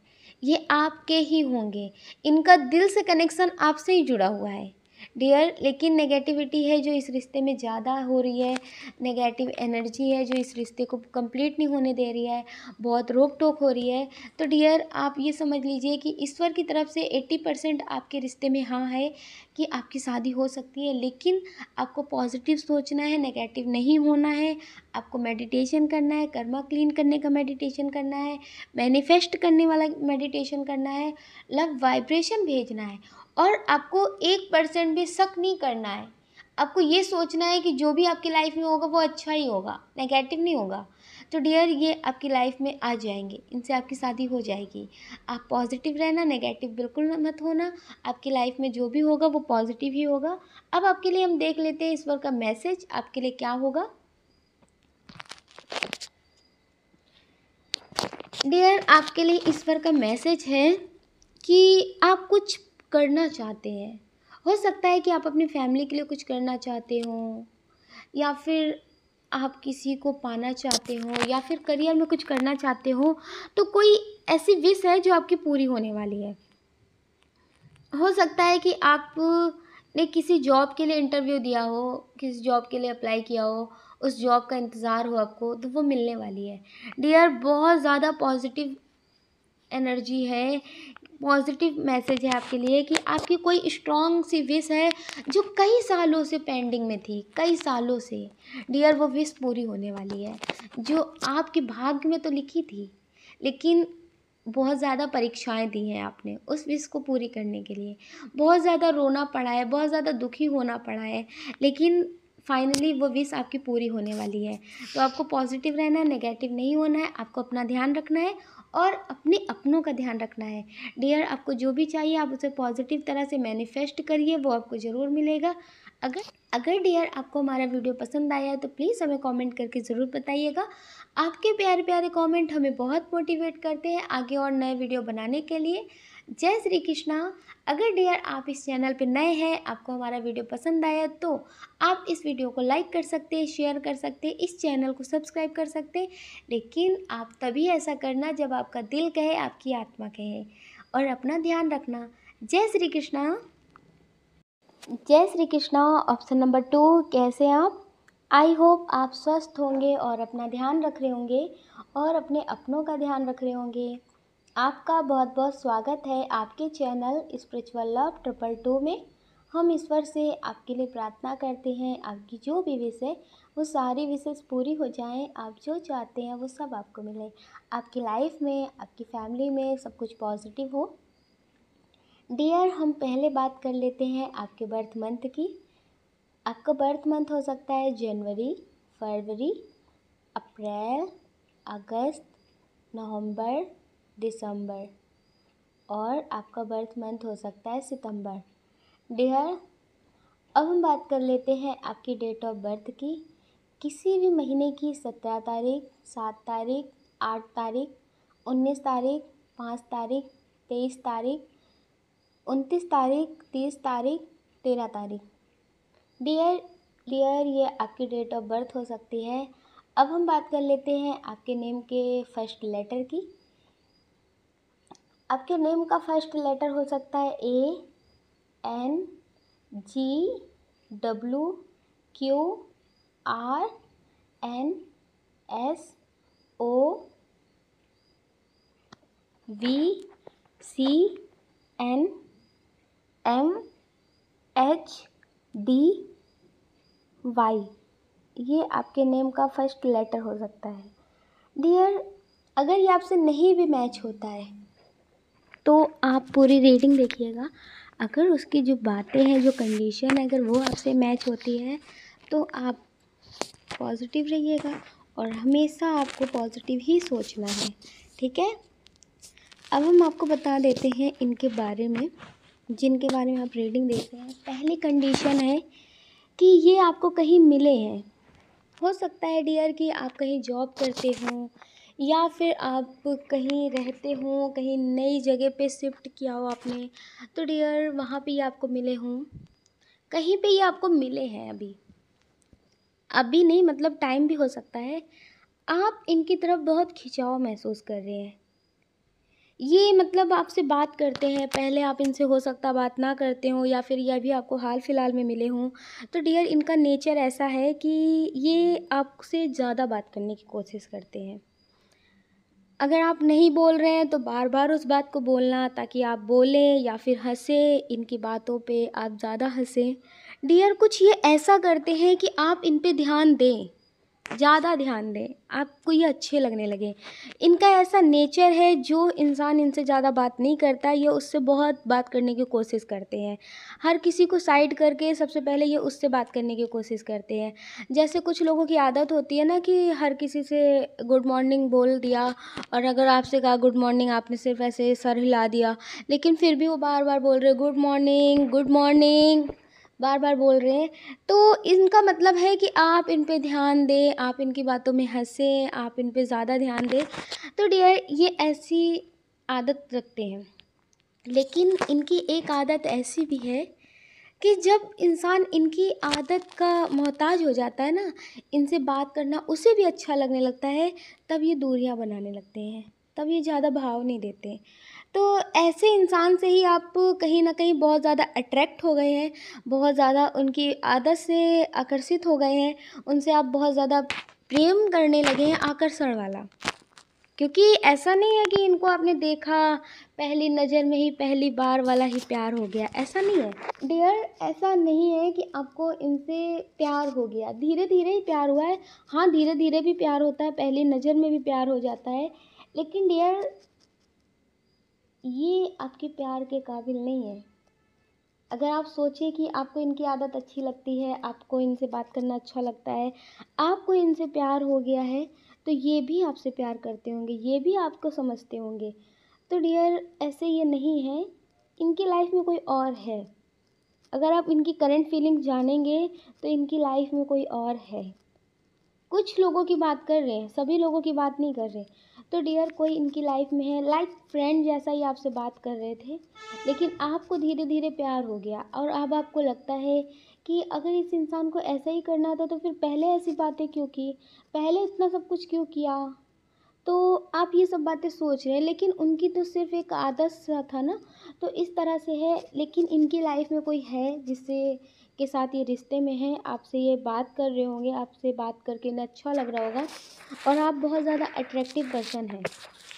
ये आपके ही होंगे। इनका दिल से कनेक्शन आपसे ही जुड़ा हुआ है डियर। लेकिन नेगेटिविटी है जो इस रिश्ते में ज़्यादा हो रही है, नेगेटिव एनर्जी है जो इस रिश्ते को कंप्लीट नहीं होने दे रही है, बहुत रोक टोक हो रही है। तो डियर आप ये समझ लीजिए कि ईश्वर की तरफ से 80% आपके रिश्ते में हाँ है कि आपकी शादी हो सकती है। लेकिन आपको पॉजिटिव सोचना है, नेगेटिव नहीं होना है। आपको मेडिटेशन करना है, कर्मा क्लीन करने का मेडिटेशन करना है, मैनिफेस्ट करने वाला मेडिटेशन करना है, लव वाइब्रेशन भेजना है। और आपको 1% भी शक नहीं करना है। आपको ये सोचना है कि जो भी आपकी लाइफ में होगा वो अच्छा ही होगा, नेगेटिव नहीं होगा। तो डियर ये आपकी लाइफ में आ जाएंगे, इनसे आपकी शादी हो जाएगी। आप पॉजिटिव रहना, नेगेटिव बिल्कुल मत होना। आपकी लाइफ में जो भी होगा वो पॉजिटिव ही होगा। अब आपके लिए हम देख लेते हैं ईश्वर का मैसेज आपके लिए क्या होगा। डियर आपके लिए ईश्वर का मैसेज है कि आप कुछ करना चाहते हैं। हो सकता है कि आप अपनी फैमिली के लिए कुछ करना चाहते हो, या फिर आप किसी को पाना चाहते हो, या फिर करियर में कुछ करना चाहते हो। तो कोई ऐसी विश है जो आपकी पूरी होने वाली है। हो सकता है कि आपने किसी जॉब के लिए इंटरव्यू दिया हो, किसी जॉब के लिए अप्लाई किया हो, उस जॉब का इंतज़ार हो आपको, तो वो मिलने वाली है। डियर बहुत ज़्यादा पॉजिटिव एनर्जी है, पॉजिटिव मैसेज है आपके लिए कि आपकी कोई स्ट्रॉन्ग सी विश है जो कई सालों से पेंडिंग में थी, कई सालों से। डियर वो विश पूरी होने वाली है जो आपके भाग्य में तो लिखी थी, लेकिन बहुत ज़्यादा परीक्षाएं दी हैं आपने उस विश को पूरी करने के लिए। बहुत ज़्यादा रोना पड़ा है, बहुत ज़्यादा दुखी होना पड़ा है, लेकिन फाइनली वो विश आपकी पूरी होने वाली है। तो आपको पॉजिटिव रहना है, नेगेटिव नहीं होना है। आपको अपना ध्यान रखना है और अपने अपनों का ध्यान रखना है। डियर आपको जो भी चाहिए आप उसे पॉजिटिव तरह से मैनिफेस्ट करिए, वो आपको ज़रूर मिलेगा। अगर अगर डियर आपको हमारा वीडियो पसंद आया है तो प्लीज़ हमें कमेंट करके ज़रूर बताइएगा। आपके प्यारे प्यारे कमेंट हमें बहुत मोटिवेट करते हैं आगे और नए वीडियो बनाने के लिए। जय श्री कृष्णा। अगर डियर आप इस चैनल पर नए हैं, आपको हमारा वीडियो पसंद आया तो आप इस वीडियो को लाइक कर सकते हैं, शेयर कर सकते हैं, इस चैनल को सब्सक्राइब कर सकते हैं। लेकिन आप तभी ऐसा करना जब आपका दिल कहे, आपकी आत्मा कहे। और अपना ध्यान रखना। जय श्री कृष्णा। जय श्री कृष्णा। ऑप्शन नंबर 2 कैसे आप? आई होप आप स्वस्थ होंगे और अपना ध्यान रख रहे होंगे और अपने अपनों का ध्यान रख रहे होंगे। आपका बहुत बहुत स्वागत है आपके चैनल स्पिरिचुअल लव 222 में। हम ईश्वर से आपके लिए प्रार्थना करते हैं आपकी जो भी विश है वो सारी विशेष पूरी हो जाएं। आप जो चाहते हैं वो सब आपको मिले, आपकी लाइफ में, आपकी फैमिली में सब कुछ पॉजिटिव हो। डियर हम पहले बात कर लेते हैं आपके बर्थ मंथ की। आपका बर्थ मंथ हो सकता है जनवरी, फरवरी, अप्रैल, अगस्त, नवंबर, दिसंबर, और आपका बर्थ मंथ हो सकता है सितंबर। डियर अब हम बात कर लेते हैं आपकी डेट ऑफ बर्थ की। किसी भी महीने की 17 तारीख, 7 तारीख, 8 तारीख, 19 तारीख, 5 तारीख, 23 तारीख, 29 तारीख, 30 तारीख, 13 तारीख। डियर डियर ये आपकी डेट ऑफ बर्थ हो सकती है। अब हम बात कर लेते हैं आपके नेम के फर्स्ट लेटर की। आपके नेम का फर्स्ट लेटर हो सकता है A, N, G, W, Q, R, N, S, O, V, C, N, M, H, D, Y। ये आपके नेम का फर्स्ट लेटर हो सकता है। डियर अगर ये आपसे नहीं भी मैच होता है तो आप पूरी रीडिंग देखिएगा। अगर उसकी जो बातें हैं, जो कंडीशन है, अगर वो आपसे मैच होती है तो आप पॉजिटिव रहिएगा और हमेशा आपको पॉजिटिव ही सोचना है, ठीक है। अब हम आपको बता देते हैं इनके बारे में, जिनके बारे में आप रीडिंग देख रहे हैं। पहली कंडीशन है कि ये आपको कहीं मिले हैं। हो सकता है डियर कि आप कहीं जॉब करते हों या फिर आप कहीं रहते हों, कहीं नई जगह पे शिफ्ट किया हो आपने, तो डियर वहाँ पे ये आपको मिले हों, कहीं पे ये आपको मिले हैं। अभी अभी नहीं, मतलब टाइम भी हो सकता है। आप इनकी तरफ बहुत खिंचाव महसूस कर रहे हैं। ये मतलब आपसे बात करते हैं, पहले आप इनसे हो सकता बात ना करते हो या फिर ये अभी आपको हाल फिलहाल में मिले हों। तो डियर इनका नेचर ऐसा है कि ये आपसे ज़्यादा बात करने की कोशिश करते हैं। अगर आप नहीं बोल रहे हैं तो बार बार उस बात को बोलना ताकि आप बोलें या फिर हंसें, इनकी बातों पे आप ज़्यादा हंसें। डियर कुछ ये ऐसा करते हैं कि आप इन पे ध्यान दें, ज़्यादा ध्यान दें, आपको ये अच्छे लगने लगे। इनका ऐसा नेचर है, जो इंसान इनसे ज़्यादा बात नहीं करता ये उससे बहुत बात करने की कोशिश करते हैं। हर किसी को साइड करके सबसे पहले ये उससे बात करने की कोशिश करते हैं। जैसे कुछ लोगों की आदत होती है ना कि हर किसी से गुड मॉर्निंग बोल दिया, और अगर आपसे कहा गुड मॉर्निंग, आपने सिर्फ ऐसे सर हिला दिया, लेकिन फिर भी वो बार बार बोल रहे गुड मॉर्निंग गुड मॉर्निंग, बार बार बोल रहे हैं। तो इनका मतलब है कि आप इन पे ध्यान दें, आप इनकी बातों में हंसें, आप इन पे ज़्यादा ध्यान दें। तो डियर ये ऐसी आदत रखते हैं। लेकिन इनकी एक आदत ऐसी भी है कि जब इंसान इनकी आदत का मोहताज हो जाता है ना, इनसे बात करना उसे भी अच्छा लगने लगता है, तब ये दूरियां बनाने लगते हैं, तब ये ज़्यादा भाव नहीं देते। तो ऐसे इंसान से ही आप कहीं ना कहीं बहुत ज़्यादा अट्रैक्ट हो गए हैं, बहुत ज़्यादा उनकी आदत से आकर्षित हो गए हैं, उनसे आप बहुत ज़्यादा प्रेम करने लगे हैं, आकर्षण वाला। क्योंकि ऐसा नहीं है कि इनको आपने देखा पहली नज़र में ही पहली बार वाला ही प्यार हो गया, ऐसा नहीं है डियर। ऐसा नहीं है कि आपको इनसे प्यार हो गया, धीरे धीरे ही प्यार हुआ है। हाँ, धीरे धीरे भी प्यार होता है, पहली नज़र में भी प्यार हो जाता है, लेकिन डियर ये आपके प्यार के काबिल नहीं है। अगर आप सोचें कि आपको इनकी आदत अच्छी लगती है, आपको इनसे बात करना अच्छा लगता है, आपको इनसे प्यार हो गया है, तो ये भी आपसे प्यार करते होंगे, ये भी आपको समझते होंगे। तो डियर ऐसे ये नहीं है, इनकी लाइफ में कोई और है। अगर आप इनकी करंट फीलिंग जानेंगे तो इनकी लाइफ में कोई और है। कुछ लोगों की बात कर रहे हैं, सभी लोगों की बात नहीं कर रहे। तो डियर कोई इनकी लाइफ में है, लाइक फ्रेंड जैसा ही आपसे बात कर रहे थे, लेकिन आपको धीरे धीरे प्यार हो गया और अब आपको लगता है कि अगर इस इंसान को ऐसा ही करना था तो फिर पहले ऐसी बातें क्यों की, पहले इतना सब कुछ क्यों किया। तो आप ये सब बातें सोच रहे हैं, लेकिन उनकी तो सिर्फ एक आदत सा था ना, तो इस तरह से है। लेकिन इनकी लाइफ में कोई है जिससे के साथ ये रिश्ते में है, आपसे ये बात कर रहे होंगे, आपसे बात करके इन्हें अच्छा लग रहा होगा, और आप बहुत ज़्यादा अट्रैक्टिव पर्सन हैं।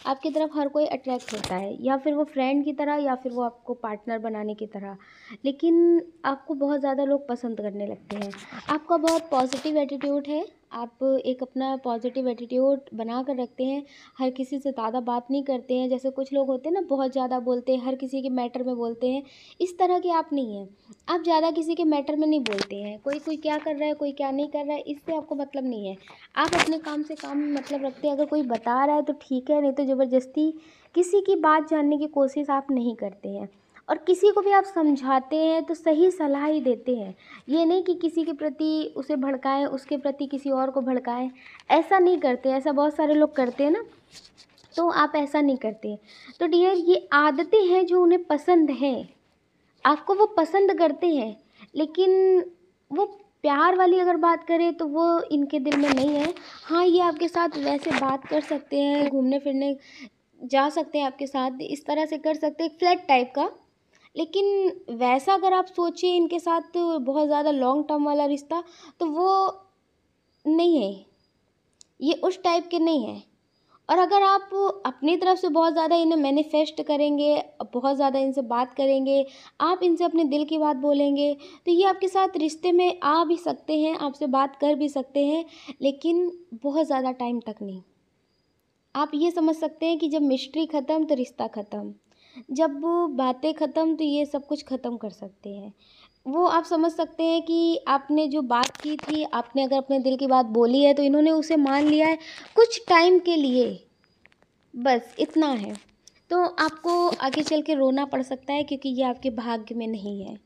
आपकी तरफ हर कोई अट्रैक्ट होता है, या फिर वो फ्रेंड की तरह या फिर वो आपको पार्टनर बनाने की तरह, लेकिन आपको बहुत ज़्यादा लोग पसंद करने लगते हैं। आपका बहुत पॉजिटिव एटीट्यूड है, आप एक अपना पॉजिटिव एटीट्यूड बना कर रखते हैं, हर किसी से ज़्यादा बात नहीं करते हैं। जैसे कुछ लोग होते हैं ना, बहुत ज़्यादा बोलते हैं, हर किसी के मैटर में बोलते हैं, इस तरह के आप नहीं हैं। आप ज़्यादा किसी के मैटर में नहीं बोलते हैं, कोई कोई क्या कर रहा है, कोई क्या नहीं कर रहा है, इससे आपको मतलब नहीं है। आप अपने काम से काम में मतलब रखते हैं। अगर कोई बता रहा है तो ठीक है, नहीं तो ज़बरदस्ती किसी की बात जानने की कोशिश आप नहीं करते हैं। और किसी को भी आप समझाते हैं तो सही सलाह ही देते हैं, ये नहीं कि किसी के प्रति उसे भड़काएं, उसके प्रति किसी और को भड़काएं, ऐसा नहीं करते। ऐसा बहुत सारे लोग करते हैं ना, तो आप ऐसा नहीं करते। तो डियर ये आदतें हैं जो उन्हें पसंद हैं, आपको वो पसंद करते हैं, लेकिन वो प्यार वाली अगर बात करें तो वो इनके दिल में नहीं है। हाँ, ये आपके साथ वैसे बात कर सकते हैं, घूमने फिरने जा सकते हैं आपके साथ, इस तरह से कर सकते हैं, फ्लैट टाइप का। लेकिन वैसा अगर आप सोचें इनके साथ बहुत ज़्यादा लॉन्ग टर्म वाला रिश्ता, तो वो नहीं है, ये उस टाइप के नहीं है। और अगर आप अपनी तरफ से बहुत ज़्यादा इन्हें मैनिफेस्ट करेंगे, बहुत ज़्यादा इनसे बात करेंगे, आप इनसे अपने दिल की बात बोलेंगे, तो ये आपके साथ रिश्ते में आ भी सकते हैं, आपसे बात कर भी सकते हैं, लेकिन बहुत ज़्यादा टाइम तक नहीं। आप ये समझ सकते हैं कि जब मिस्ट्री ख़त्म तो रिश्ता ख़त्म, जब बातें ख़त्म तो ये सब कुछ ख़त्म कर सकते हैं। वो आप समझ सकते हैं कि आपने जो बात की थी, आपने अगर अपने दिल की बात बोली है तो इन्होंने उसे मान लिया है कुछ टाइम के लिए, बस इतना है। तो आपको आगे चल के रोना पड़ सकता है, क्योंकि ये आपके भाग्य में नहीं है।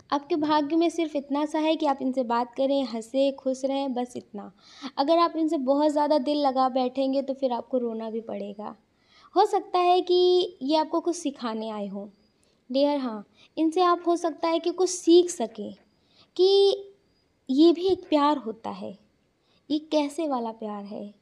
आपके भाग्य में सिर्फ़ इतना सा है कि आप इनसे बात करें, हँसें, खुश रहें, बस इतना। अगर आप इनसे बहुत ज़्यादा दिल लगा बैठेंगे तो फिर आपको रोना भी पड़ेगा। हो सकता है कि ये आपको कुछ सिखाने आए हों। डियर हाँ, इनसे आप हो सकता है कि कुछ सीख सकें कि ये भी एक प्यार होता है। ये कैसे वाला प्यार है?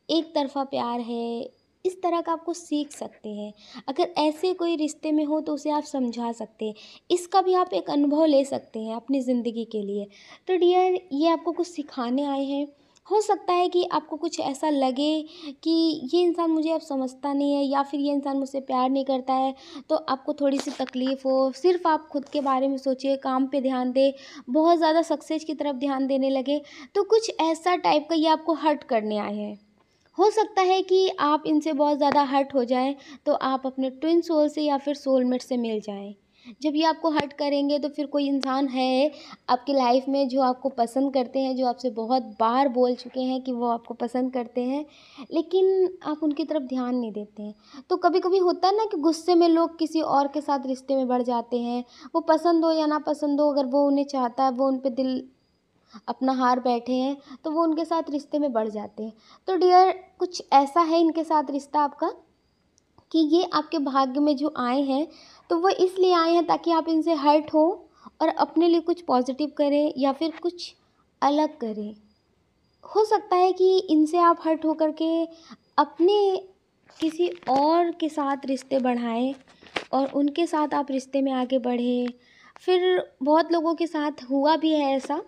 एक तरफ़ा प्यार है, इस तरह का आप कुछ सीख सकते हैं। अगर ऐसे कोई रिश्ते में हो तो उसे आप समझा सकते हैं। इसका भी आप एक अनुभव ले सकते हैं अपनी ज़िंदगी के लिए। तो डियर ये आपको कुछ सिखाने आए हैं। हो सकता है कि आपको कुछ ऐसा लगे कि ये इंसान मुझे अब समझता नहीं है या फिर ये इंसान मुझसे प्यार नहीं करता है, तो आपको थोड़ी-सी तकलीफ़ हो। सिर्फ़ आप खुद के बारे में सोचिए, काम पे ध्यान दें, बहुत ज़्यादा सक्सेस की तरफ ध्यान देने लगे, तो कुछ ऐसा टाइप का ये आपको हर्ट करने आए हैं। हो सकता है कि आप इनसे बहुत ज़्यादा हर्ट हो जाएँ, तो आप अपने ट्विन सोल से या फिर सोलमेट से मिल जाएँ। जब ये आपको हर्ट करेंगे तो फिर कोई इंसान है आपकी लाइफ़ में जो आपको पसंद करते हैं, जो आपसे बहुत बार बोल चुके हैं कि वो आपको पसंद करते हैं, लेकिन आप उनकी तरफ ध्यान नहीं देते हैं। तो कभी-कभी होता है ना कि गुस्से में लोग किसी और के साथ रिश्ते में बढ़ जाते हैं। वो पसंद हो या ना पसंद हो, अगर वो उन्हें चाहता है, वो उन पे दिल अपना हार बैठे हैं, तो वो उनके साथ रिश्ते में बढ़ जाते हैं। तो डियर कुछ ऐसा है इनके साथ रिश्ता आपका कि ये आपके भाग्य में जो आए हैं, तो वो इसलिए आए हैं ताकि आप इनसे हर्ट हो और अपने लिए कुछ पॉज़िटिव करें या फिर कुछ अलग करें। हो सकता है कि इनसे आप हर्ट होकर के अपने किसी और के साथ रिश्ते बढ़ाएँ और उनके साथ आप रिश्ते में आगे बढ़ें। फिर बहुत लोगों के साथ हुआ भी है ऐसा,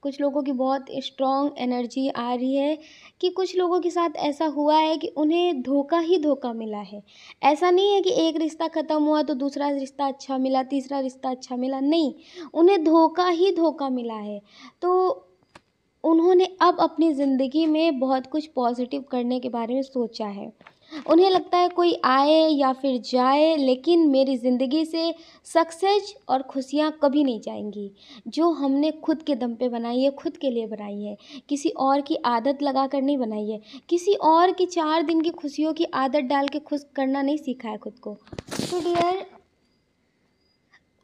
कुछ लोगों की बहुत स्ट्रॉन्ग एनर्जी आ रही है कि कुछ लोगों के साथ ऐसा हुआ है कि उन्हें धोखा ही धोखा मिला है। ऐसा नहीं है कि एक रिश्ता ख़त्म हुआ तो दूसरा रिश्ता अच्छा मिला, तीसरा रिश्ता अच्छा मिला, नहीं, उन्हें धोखा ही धोखा मिला है। तो उन्होंने अब अपनी ज़िंदगी में बहुत कुछ पॉज़िटिव करने के बारे में सोचा है। उन्हें लगता है कोई आए या फिर जाए लेकिन मेरी ज़िंदगी से सक्सेस और खुशियाँ कभी नहीं जाएँगी। जो हमने खुद के दम पे बनाई है, खुद के लिए बनाई है। किसी और की आदत लगा कर नहीं बनाई है। किसी और की 4 दिन की खुशियों की आदत डाल के खुश करना नहीं सीखा है खुद को। तो डियर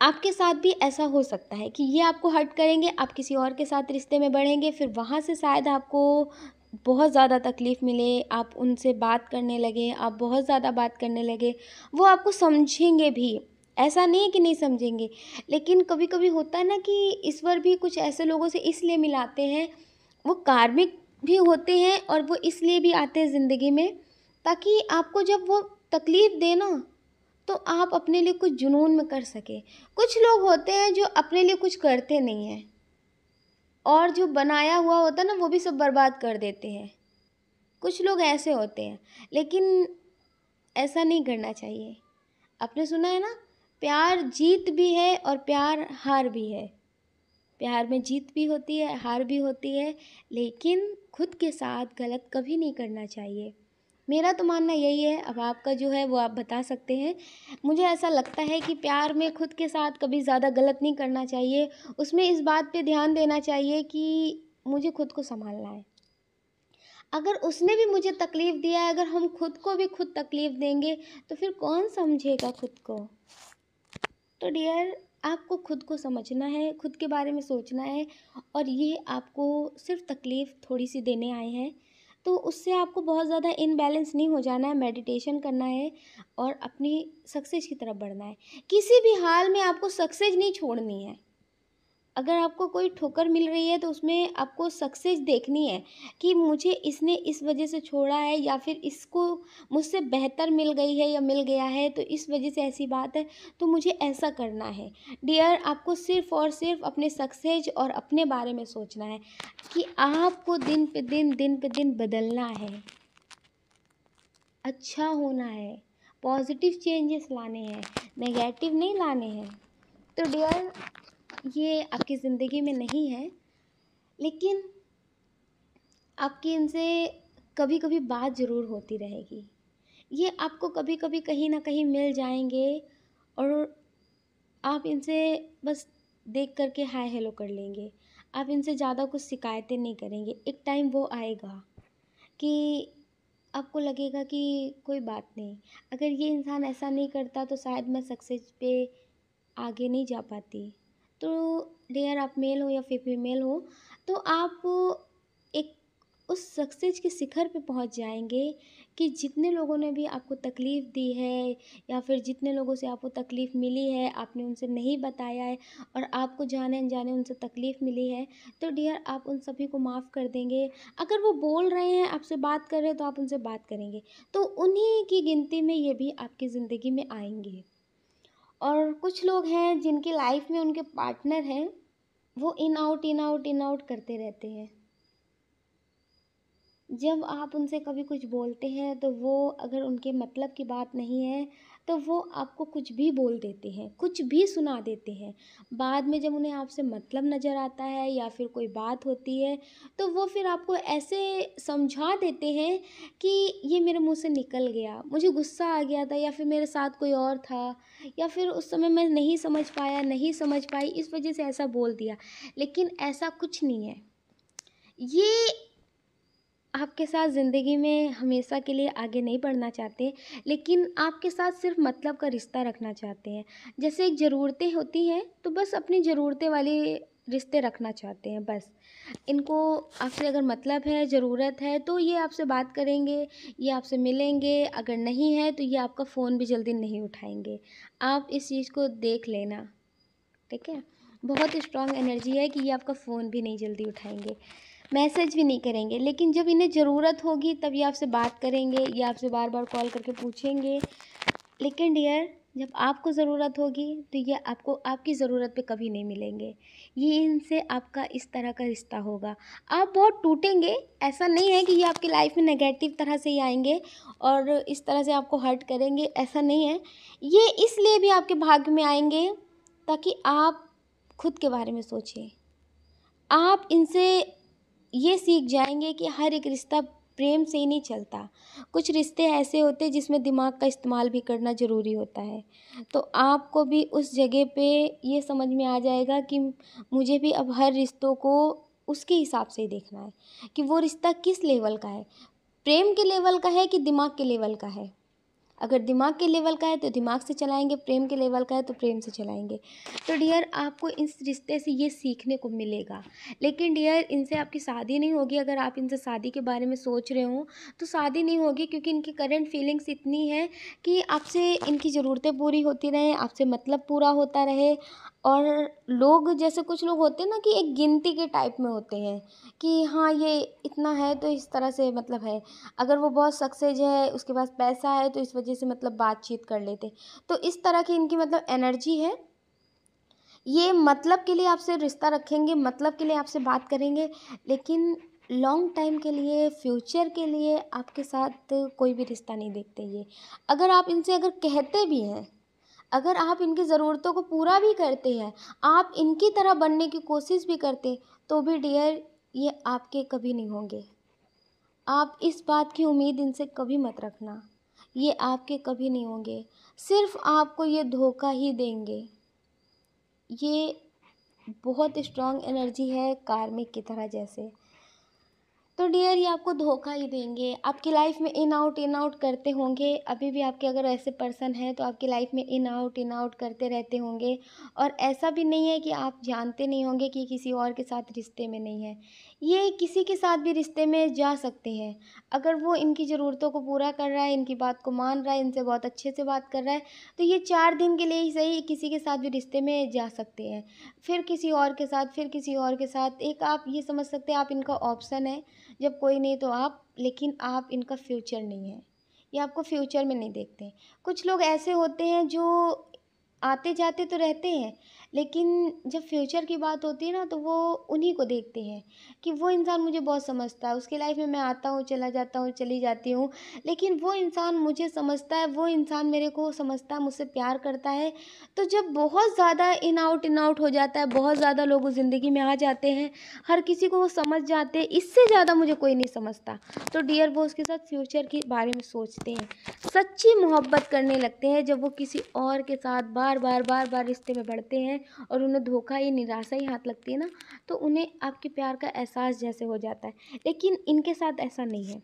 आपके साथ भी ऐसा हो सकता है कि ये आपको हर्ट करेंगे, आप किसी और के साथ रिश्ते में बढ़ेंगे, फिर वहाँ से शायद आपको बहुत ज़्यादा तकलीफ़ मिले, आप उनसे बात करने लगें, आप बहुत ज़्यादा बात करने लगें, वो आपको समझेंगे भी। ऐसा नहीं है कि नहीं समझेंगे, लेकिन कभी-कभी होता है ना कि ईश्वर भी कुछ ऐसे लोगों से इसलिए मिलाते हैं, वो कार्मिक भी होते हैं और वो इसलिए भी आते हैं ज़िंदगी में, ताकि आपको जब वो तकलीफ़ दें ना तो आप अपने लिए कुछ जुनून में कर सकें। कुछ लोग होते हैं जो अपने लिए कुछ करते नहीं हैं और जो बनाया हुआ होता है ना वो भी सब बर्बाद कर देते हैं। कुछ लोग ऐसे होते हैं, लेकिन ऐसा नहीं करना चाहिए। आपने सुना है ना, प्यार जीत भी है और प्यार हार भी है। प्यार में जीत भी होती है, हार भी होती है, लेकिन खुद के साथ गलत कभी नहीं करना चाहिए। मेरा तो मानना यही है, अब आपका जो है वो आप बता सकते हैं। मुझे ऐसा लगता है कि प्यार में खुद के साथ कभी ज़्यादा गलत नहीं करना चाहिए। उसमें इस बात पे ध्यान देना चाहिए कि मुझे खुद को सँभालना है। अगर उसने भी मुझे तकलीफ़ दिया है, अगर हम खुद को भी खुद तकलीफ़ देंगे, तो फिर कौन समझेगा खुद को? तो डियर आपको खुद को समझना है, खुद के बारे में सोचना है और ये आपको सिर्फ़ तकलीफ़ थोड़ी-सी देने आए हैं, तो उससे आपको बहुत ज़्यादा इम्बैलेंस नहीं हो जाना है, मेडिटेशन करना है और अपनी सक्सेस की तरफ बढ़ना है। किसी भी हाल में आपको सक्सेस नहीं छोड़नी है। अगर आपको कोई ठोकर मिल रही है तो उसमें आपको सक्सेस देखनी है कि मुझे इसने इस वजह से छोड़ा है या फिर इसको मुझसे बेहतर मिल गई है या मिल गया है तो इस वजह से ऐसी बात है, तो मुझे ऐसा करना है। डियर आपको सिर्फ़ और सिर्फ़ अपने सक्सेस और अपने बारे में सोचना है कि आपको दिन पे दिन बदलना है, अच्छा होना है, पॉज़िटिव चेंजेस लाने हैं, नेगेटिव नहीं लाने हैं। तो डियर ये आपकी ज़िंदगी में नहीं है, लेकिन आपकी इनसे कभी-कभी बात ज़रूर होती रहेगी। ये आपको कभी-कभी कहीं न कहीं मिल जाएँगे और आप इनसे बस देख कर के हाय हेलो कर लेंगे। आप इनसे ज़्यादा कुछ शिकायतें नहीं करेंगे। एक टाइम वो आएगा कि आपको लगेगा कि कोई बात नहीं, अगर ये इंसान ऐसा नहीं करता तो शायद मैं सक्सेस पे आगे नहीं जा पाती। तो डियर आप मेल हो या फिर फीमेल हो, तो आप एक उस सक्सेस के शिखर पे पहुंच जाएंगे कि जितने लोगों ने भी आपको तकलीफ़ दी है या फिर जितने लोगों से आपको तकलीफ़ मिली है, आपने उनसे नहीं बताया है और आपको जाने अनजाने उनसे तकलीफ़ मिली है, तो डियर आप उन सभी को माफ़ कर देंगे। अगर वो बोल रहे हैं, आपसे बात कर रहे हैं, तो आप उनसे बात करेंगे, तो उन्हीं की गिनती में ये भी आपकी ज़िंदगी में आएंगे। और कुछ लोग हैं जिनकी लाइफ में उनके पार्टनर हैं, वो in out in out in out करते रहते हैं। जब आप उनसे कभी कुछ बोलते हैं तो वो अगर उनके मतलब की बात नहीं है, तो वो आपको कुछ भी बोल देते हैं, कुछ भी सुना देते हैं। बाद में जब उन्हें आपसे मतलब नज़र आता है या फिर कोई बात होती है, तो वो फिर आपको ऐसे समझा देते हैं कि ये मेरे मुँह से निकल गया, मुझे गुस्सा आ गया था या फिर मेरे साथ कोई और था या फिर उस समय मैं नहीं समझ पाया, नहीं समझ पाई, इस वज़ह से ऐसा बोल दिया। लेकिन ऐसा कुछ नहीं है। ये आपके साथ ज़िंदगी में हमेशा के लिए आगे नहीं बढ़ना चाहते, लेकिन आपके साथ सिर्फ़ मतलब का रिश्ता रखना चाहते हैं। जैसे एक ज़रूरतें होती हैं, तो बस अपनी ज़रूरतें वाले रिश्ते रखना चाहते हैं बस। इनको आपसे अगर मतलब है, ज़रूरत है, तो ये आपसे बात करेंगे, ये आपसे मिलेंगे, अगर नहीं है तो ये आपका फ़ोन भी जल्दी नहीं उठाएँगे। आप इस चीज़ को देख लेना, ठीक है? बहुत स्ट्रॉन्ग एनर्जी है कि ये आपका फ़ोन भी नहीं जल्दी उठाएँगे, मैसेज भी नहीं करेंगे, लेकिन जब इन्हें ज़रूरत होगी तब ये आपसे बात करेंगे, ये आपसे बार-बार कॉल करके पूछेंगे। लेकिन डियर जब आपको ज़रूरत होगी तो ये आपको आपकी ज़रूरत पे कभी नहीं मिलेंगे। ये इनसे आपका इस तरह का रिश्ता होगा। आप बहुत टूटेंगे, ऐसा नहीं है कि ये आपकी लाइफ़ में नेगेटिव तरह से ही आएँगे और इस तरह से आपको हर्ट करेंगे, ऐसा नहीं है। ये इसलिए भी आपके भाग्य में आएँगे ताकि आप खुद के बारे में सोचें। आप इनसे ये सीख जाएंगे कि हर एक रिश्ता प्रेम से ही नहीं चलता। कुछ रिश्ते ऐसे होते हैं जिसमें दिमाग का इस्तेमाल भी करना ज़रूरी होता है। तो आपको भी उस जगह पे ये समझ में आ जाएगा कि मुझे भी अब हर रिश्तों को उसके हिसाब से ही देखना है कि वो रिश्ता किस लेवल का है। प्रेम के लेवल का है कि दिमाग के लेवल का है। अगर दिमाग के लेवल का है तो दिमाग से चलाएंगे, प्रेम के लेवल का है तो प्रेम से चलाएंगे। तो डियर आपको इस रिश्ते से ये सीखने को मिलेगा। लेकिन डियर इनसे आपकी शादी नहीं होगी। अगर आप इनसे शादी के बारे में सोच रहे हो तो शादी नहीं होगी, क्योंकि इनकी करंट फीलिंग्स इतनी है कि आपसे इनकी ज़रूरतें पूरी होती रहें, आपसे मतलब पूरा होता रहे। और लोग जैसे कुछ लोग होते हैं ना कि एक गिनती के टाइप में होते हैं कि हाँ ये इतना है तो इस तरह से मतलब है, अगर वो बहुत सक्सेस है, उसके पास पैसा है, तो इस वजह से मतलब बातचीत कर लेते। तो इस तरह की इनकी मतलब एनर्जी है। ये मतलब के लिए आपसे रिश्ता रखेंगे, मतलब के लिए आपसे बात करेंगे, लेकिन लॉन्ग टाइम के लिए, फ्यूचर के लिए आपके साथ कोई भी रिश्ता नहीं देखते ये। अगर आप इनसे अगर कहते भी हैं, अगर आप इनकी ज़रूरतों को पूरा भी करते हैं, आप इनकी तरह बनने की कोशिश भी करते, तो भी डियर ये आपके कभी नहीं होंगे। आप इस बात की उम्मीद इनसे कभी मत रखना, ये आपके कभी नहीं होंगे, सिर्फ़ आपको ये धोखा ही देंगे। ये बहुत स्ट्रॉन्ग एनर्जी है कार्मिक की तरह जैसे। तो डियर ये आपको धोखा ही देंगे, आपकी लाइफ में इन आउट करते होंगे। अभी भी आपके अगर ऐसे पर्सन हैं तो आपकी लाइफ में इन आउट करते रहते होंगे। और ऐसा भी नहीं है कि आप जानते नहीं होंगे कि किसी और के साथ रिश्ते में नहीं है। ये किसी के साथ भी रिश्ते में जा सकते हैं। अगर वो इनकी ज़रूरतों को पूरा कर रहा है, इनकी बात को मान रहा है, इनसे बहुत अच्छे से बात कर रहा है, तो ये 4 दिन के लिए ही सही किसी के साथ भी रिश्ते में जा सकते हैं। फिर किसी और के साथ, फिर किसी और के साथ। एक आप ये समझ सकते हैं आप इनका ऑप्शन है, जब कोई नहीं तो आप, लेकिन आप इनका फ्यूचर नहीं है। ये आपको फ्यूचर में नहीं देखते। कुछ लोग ऐसे होते हैं जो आते जाते तो रहते हैं, लेकिन जब फ्यूचर की बात होती है ना तो वो उन्हीं को देखते हैं कि वो इंसान मुझे बहुत समझता है, उसकी लाइफ में मैं आता हूँ, चला जाता हूँ, चली जाती हूँ, लेकिन वो इंसान मुझे समझता है, वो इंसान मेरे को समझता है, मुझसे प्यार करता है। तो जब बहुत ज़्यादा इन आउट हो जाता है, बहुत ज़्यादा लोग ज़िंदगी में आ जाते हैं, हर किसी को वो समझ जाते हैं, इससे ज़्यादा मुझे कोई नहीं समझता, तो डियर वो उसके साथ फ्यूचर के बारे में सोचते हैं। सच्ची मोहब्बत करने लगते हैं जब वो किसी और के साथ बार बार रिश्ते में बढ़ते हैं और उन्हें धोखा या निराशा ही हाथ लगती है ना, तो उन्हें आपके प्यार का एहसास जैसे हो जाता है। लेकिन इनके साथ ऐसा नहीं है।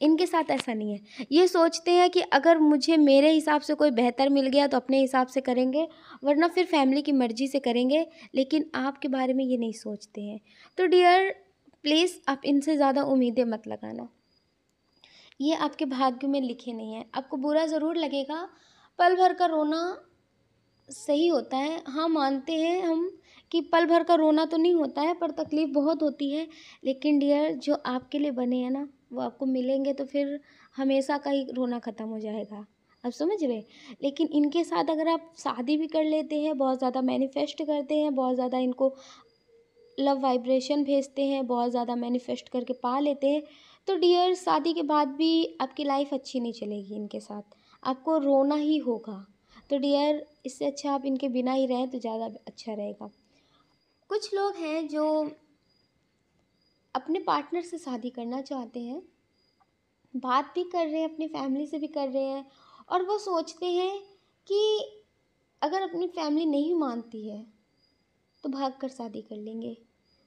इनके साथ ऐसा नहीं है। ये सोचते हैं कि अगर मुझे मेरे हिसाब से कोई बेहतर मिल गया तो अपने हिसाब से करेंगे, वरना फिर फैमिली की मर्ज़ी से करेंगे, लेकिन आपके बारे में ये नहीं सोचते हैं। तो डियर प्लीज़ आप इनसे ज़्यादा उम्मीदें मत लगाना। ये आपके भाग्य में लिखे नहीं हैं। आपको बुरा ज़रूर लगेगा, पल भर का रोना सही होता है। हाँ, मानते हैं हम कि पल भर का रोना तो नहीं होता है, पर तकलीफ़ बहुत होती है। लेकिन डियर जो आपके लिए बने हैं ना, वो आपको मिलेंगे तो फिर हमेशा का ही रोना ख़त्म हो जाएगा। आप समझ रहे? लेकिन इनके साथ अगर आप शादी भी कर लेते हैं, बहुत ज़्यादा मैनिफेस्ट करते हैं, बहुत ज़्यादा इनको लव वाइब्रेशन भेजते हैं, बहुत ज़्यादा मैनिफेस्ट करके पा लेते हैं, तो डियर शादी के बाद भी आपकी लाइफ अच्छी नहीं चलेगी इनके साथ, आपको रोना ही होगा। तो डियर इससे अच्छा आप इनके बिना ही रहें तो ज़्यादा अच्छा रहेगा। कुछ लोग हैं जो अपने पार्टनर से शादी करना चाहते हैं, बात भी कर रहे हैं, अपनी फैमिली से भी कर रहे हैं, और वो सोचते हैं कि अगर अपनी फैमिली नहीं मानती है तो भाग कर शादी कर लेंगे,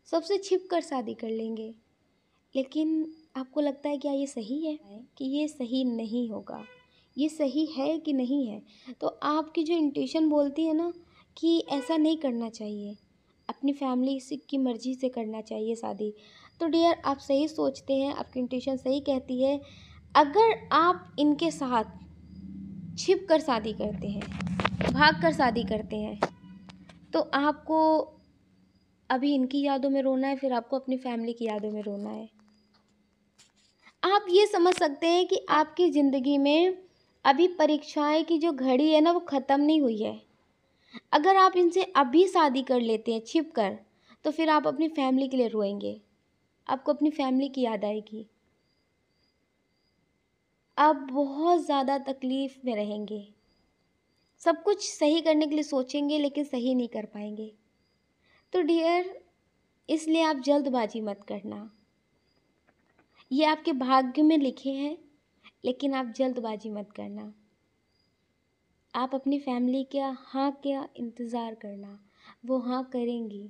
सबसे छिप कर शादी कर लेंगे। लेकिन आपको लगता है क्या ये सही है कि ये सही नहीं होगा? ये सही है कि नहीं है? तो आपकी जो इंट्यूशन बोलती है ना कि ऐसा नहीं करना चाहिए, अपनी फैमिली से की मर्ज़ी से करना चाहिए शादी। तो डियर आप सही सोचते हैं, आपकी इंट्यूशन सही कहती है। अगर आप इनके साथ छिप कर शादी करते हैं, भाग कर शादी करते हैं, तो आपको अभी इनकी यादों में रोना है, फिर आपको अपनी फैमिली की यादों में रोना है। आप ये समझ सकते हैं कि आपकी ज़िंदगी में अभी परीक्षाएं की जो घड़ी है ना, वो ख़त्म नहीं हुई है। अगर आप इनसे अभी शादी कर लेते हैं छिप कर, तो फिर आप अपनी फैमिली के लिए रोएंगे, आपको अपनी फैमिली की याद आएगी, आप बहुत ज़्यादा तकलीफ़ में रहेंगे, सब कुछ सही करने के लिए सोचेंगे लेकिन सही नहीं कर पाएंगे। तो डियर इसलिए आप जल्दबाजी मत करना, ये आपके भाग्य में लिखे हैं, लेकिन आप जल्दबाजी मत करना। आप अपनी फैमिली का इंतज़ार करना, वो हाँ करेंगी।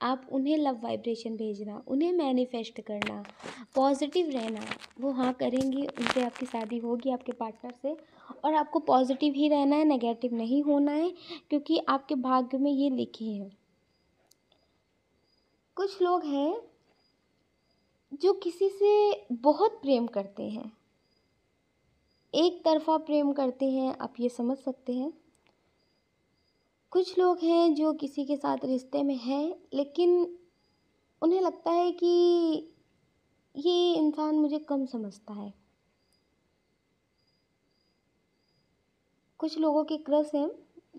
आप उन्हें लव वाइब्रेशन भेजना, उन्हें मैनिफेस्ट करना, पॉजिटिव रहना, वो हाँ करेंगी, उनसे आपकी शादी होगी आपके पार्टनर से। और आपको पॉजिटिव ही रहना है, नेगेटिव नहीं होना है, क्योंकि आपके भाग्य में ये लिखे हैं। कुछ लोग हैं जो किसी से बहुत प्रेम करते हैं, एक तरफा प्रेम करते हैं, आप ये समझ सकते हैं। कुछ लोग हैं जो किसी के साथ रिश्ते में हैं, लेकिन उन्हें लगता है कि ये इंसान मुझे कम समझता है। कुछ लोगों के क्रश हैं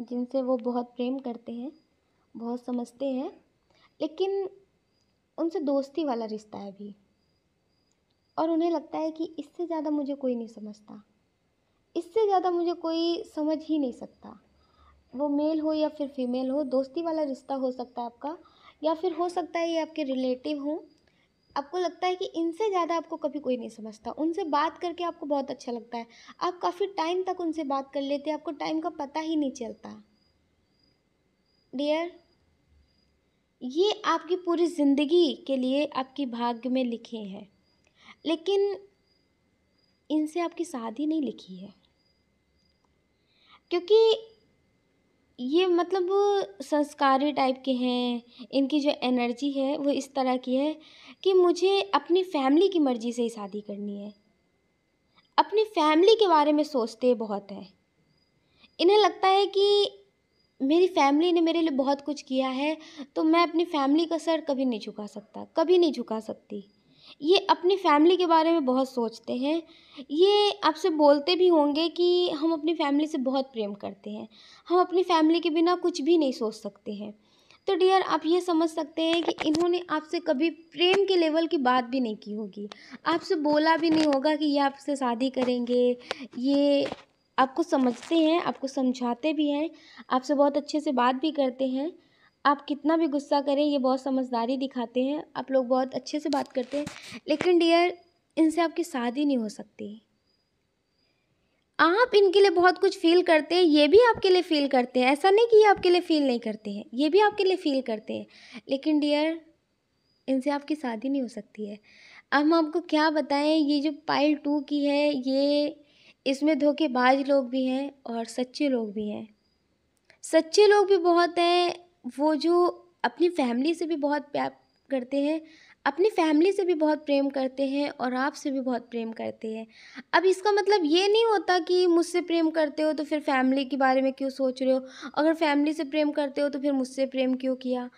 जिनसे वो बहुत प्रेम करते हैं, बहुत समझते हैं, लेकिन उनसे दोस्ती वाला रिश्ता है अभी, और उन्हें लगता है कि इससे ज़्यादा मुझे कोई नहीं समझता, इससे ज़्यादा मुझे कोई समझ ही नहीं सकता। वो मेल हो या फिर फीमेल हो, दोस्ती वाला रिश्ता हो सकता है आपका, या फिर हो सकता है ये आपके रिलेटिव हों। आपको लगता है कि इनसे ज़्यादा आपको कभी कोई नहीं समझता, उनसे बात करके आपको बहुत अच्छा लगता है, आप काफ़ी टाइम तक उनसे बात कर लेते हैं, आपको टाइम का पता ही नहीं चलता। डियर ये आपकी पूरी ज़िंदगी के लिए आपकी भाग्य में लिखे हैं, लेकिन इनसे आपकी शादी नहीं लिखी है, क्योंकि ये मतलब संस्कारी टाइप के हैं। इनकी जो एनर्जी है वो इस तरह की है कि मुझे अपनी फैमिली की मर्ज़ी से ही शादी करनी है, अपनी फैमिली के बारे में सोचते बहुत हैं। इन्हें लगता है कि मेरी फैमिली ने मेरे लिए बहुत कुछ किया है, तो मैं अपनी फैमिली का सर कभी नहीं झुका सकता, कभी नहीं झुका सकती। ये अपनी फैमिली के बारे में बहुत सोचते हैं। ये आपसे बोलते भी होंगे कि हम अपनी फैमिली से बहुत प्रेम करते हैं, हम अपनी फैमिली के बिना कुछ भी नहीं सोच सकते हैं। तो डियर आप ये समझ सकते हैं कि इन्होंने आपसे कभी प्रेम के लेवल की बात भी नहीं की होगी, आपसे बोला भी नहीं होगा कि ये आपसे शादी करेंगे। ये आपको समझते हैं, आपको समझाते भी हैं, आपसे बहुत अच्छे से बात भी करते हैं। आप कितना भी गुस्सा करें ये बहुत समझदारी दिखाते हैं, आप लोग बहुत अच्छे से बात करते हैं, लेकिन डियर इनसे आपकी शादी नहीं हो सकती। आप इनके लिए बहुत कुछ फ़ील करते हैं, ये भी आपके लिए फ़ील करते हैं, ऐसा नहीं कि ये आपके लिए फ़ील नहीं करते हैं, ये भी आपके लिए फ़ील करते हैं, लेकिन डियर इनसे आपकी शादी नहीं हो सकती है। अब हम आपको क्या बताएं, ये जो पाइल 2 की है, ये इसमें धोखेबाज लोग भी हैं और सच्चे लोग भी हैं। सच्चे लोग भी बहुत हैं, वो जो अपनी फैमिली से भी बहुत प्यार करते हैं, अपनी फैमिली से भी बहुत प्रेम करते हैं और आपसे भी बहुत प्रेम करते हैं। अब इसका मतलब ये नहीं होता कि मुझसे प्रेम करते हो तो फिर फैमिली के बारे में क्यों सोच रहे हो, अगर फैमिली से प्रेम करते हो तो फिर मुझसे प्रेम क्यों किया।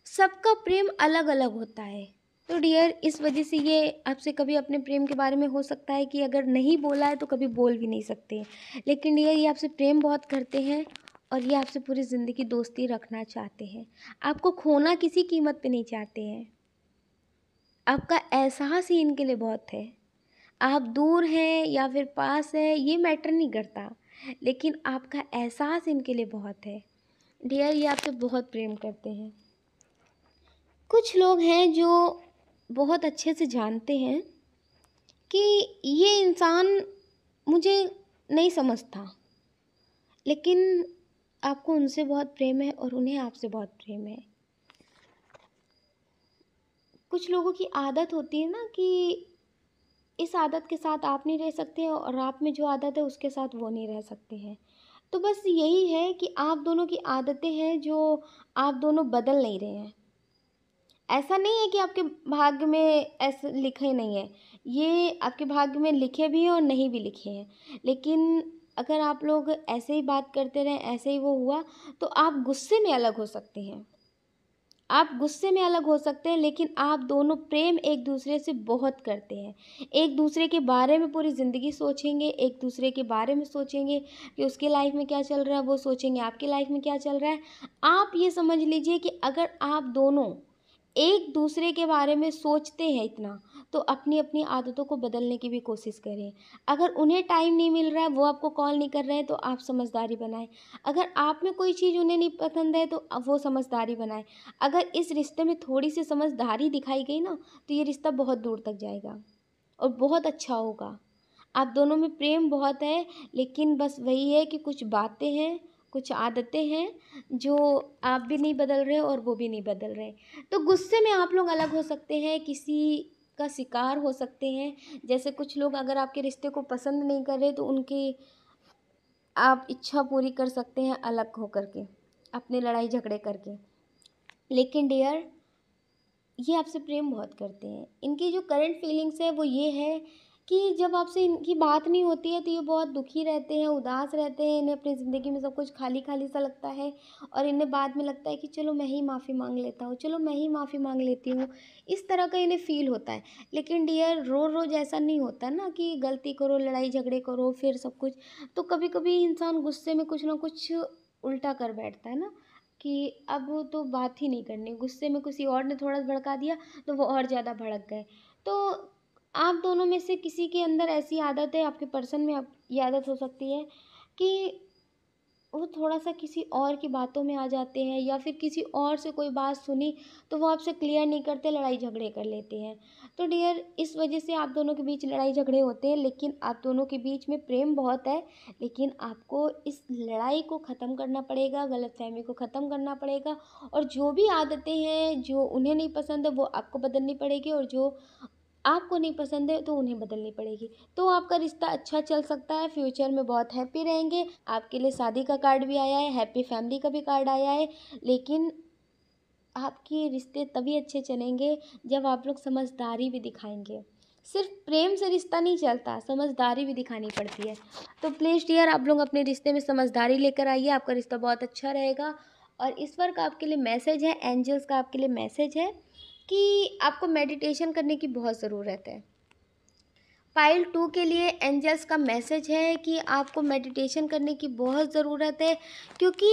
सबका प्रेम अलग अलग होता है। तो डियर, इस वजह से ये आपसे कभी अपने प्रेम के बारे में हो सकता है कि अगर नहीं बोला है तो कभी बोल भी नहीं सकते, लेकिन डियर ये आपसे प्रेम बहुत करते हैं और ये आपसे पूरी ज़िंदगी दोस्ती रखना चाहते हैं। आपको खोना किसी कीमत पे नहीं चाहते हैं। आपका एहसास ही इनके लिए बहुत है। आप दूर हैं या फिर पास हैं ये मैटर नहीं करता, लेकिन आपका एहसास इनके लिए बहुत है। डियर, ये आपसे बहुत प्रेम करते हैं। कुछ लोग हैं जो बहुत अच्छे से जानते हैं कि ये इंसान मुझे नहीं समझता, लेकिन आपको उनसे बहुत प्रेम है और उन्हें आपसे बहुत प्रेम है। कुछ लोगों की आदत होती है ना कि इस आदत के साथ आप नहीं रह सकते और आप में जो आदत है उसके साथ वो नहीं रह सकते हैं। तो बस यही है कि आप दोनों की आदतें हैं जो आप दोनों बदल नहीं रहे हैं। ऐसा नहीं है कि आपके भाग्य में ऐसा लिखा ही नहीं है, ये आपके भाग्य में लिखे भी हैं और नहीं भी लिखे हैं। लेकिन अगर आप लोग ऐसे ही बात करते रहें, ऐसे ही वो हुआ, तो आप गुस्से में अलग हो सकते हैं। आप गुस्से में अलग हो सकते हैं, लेकिन आप दोनों प्रेम एक दूसरे से बहुत करते हैं। एक दूसरे के बारे में पूरी ज़िंदगी सोचेंगे, एक दूसरे के बारे में सोचेंगे कि उसकी लाइफ में क्या चल रहा है, वो सोचेंगे आपकी लाइफ में क्या चल रहा है। आप ये समझ लीजिए कि अगर आप दोनों एक दूसरे के बारे में सोचते हैं इतना, तो अपनी अपनी आदतों को बदलने की भी कोशिश करें। अगर उन्हें टाइम नहीं मिल रहा है, वो आपको कॉल नहीं कर रहे हैं, तो आप समझदारी बनाएं। अगर आप में कोई चीज़ उन्हें नहीं पसंद है तो अब वो समझदारी बनाएं। अगर इस रिश्ते में थोड़ी सी समझदारी दिखाई गई ना, तो ये रिश्ता बहुत दूर तक जाएगा और बहुत अच्छा होगा। आप दोनों में प्रेम बहुत है, लेकिन बस वही है कि कुछ बातें हैं, कुछ आदतें हैं जो आप भी नहीं बदल रहे और वो भी नहीं बदल रहे। तो गुस्से में आप लोग अलग हो सकते हैं, किसी का शिकार हो सकते हैं। जैसे कुछ लोग अगर आपके रिश्ते को पसंद नहीं कर रहे तो उनकी आप इच्छा पूरी कर सकते हैं अलग होकर के, अपने लड़ाई झगड़े करके। लेकिन डियर, ये आपसे प्रेम बहुत करते हैं। इनकी जो करंट फीलिंग्स है वो ये है कि जब आपसे इनकी बात नहीं होती है तो ये बहुत दुखी रहते हैं, उदास रहते हैं। इन्हें अपनी ज़िंदगी में सब कुछ खाली खाली सा लगता है और इन्हें बाद में लगता है कि चलो मैं ही माफ़ी मांग लेता हूँ, चलो मैं ही माफ़ी मांग लेती हूँ। इस तरह का इन्हें फ़ील होता है। लेकिन डियर, रोज़ रोज़ ऐसा नहीं होता ना कि गलती करो, लड़ाई झगड़े करो, फिर सब कुछ। तो कभी कभी इंसान गुस्से में कुछ ना कुछ उल्टा कर बैठता है ना, कि अब वो तो बात ही नहीं करनी, गुस्से में किसी और ने थोड़ा भड़का दिया तो वो और ज़्यादा भड़क गए। तो आप दोनों में से किसी के अंदर ऐसी आदत है, आपके पर्सन में आप ये आदत हो सकती है कि वो थोड़ा-सा किसी और की बातों में आ जाते हैं या फिर किसी और से कोई बात सुनी तो वो आपसे क्लियर नहीं करते, लड़ाई झगड़े कर लेते हैं। तो डियर, इस वजह से आप दोनों के बीच लड़ाई झगड़े होते हैं, लेकिन आप दोनों के बीच में प्रेम बहुत है। लेकिन आपको इस लड़ाई को ख़त्म करना पड़ेगा, गलतफ़हमी को ख़त्म करना पड़ेगा और जो भी आदतें हैं, जो उन्हें नहीं पसंद है वो आपको बदलनी पड़ेगी और जो आपको नहीं पसंद है तो उन्हें बदलनी पड़ेगी। तो आपका रिश्ता अच्छा चल सकता है, फ्यूचर में बहुत हैप्पी रहेंगे। आपके लिए शादी का कार्ड भी आया है, हैप्पी फैमिली का भी कार्ड आया है। लेकिन आपके रिश्ते तभी अच्छे चलेंगे जब आप लोग समझदारी भी दिखाएंगे। सिर्फ प्रेम से रिश्ता नहीं चलता, समझदारी भी दिखानी पड़ती है। तो प्लीज़ डियर, आप लोग अपने रिश्ते में समझदारी लेकर आइए, आपका रिश्ता बहुत अच्छा रहेगा। और ईश्वर का आपके लिए मैसेज है, एंजल्स का आपके लिए मैसेज है कि आपको मेडिटेशन करने की बहुत ज़रूरत है। पाइल 2 के लिए एंजल्स का मैसेज है कि आपको मेडिटेशन करने की बहुत ज़रूरत है, क्योंकि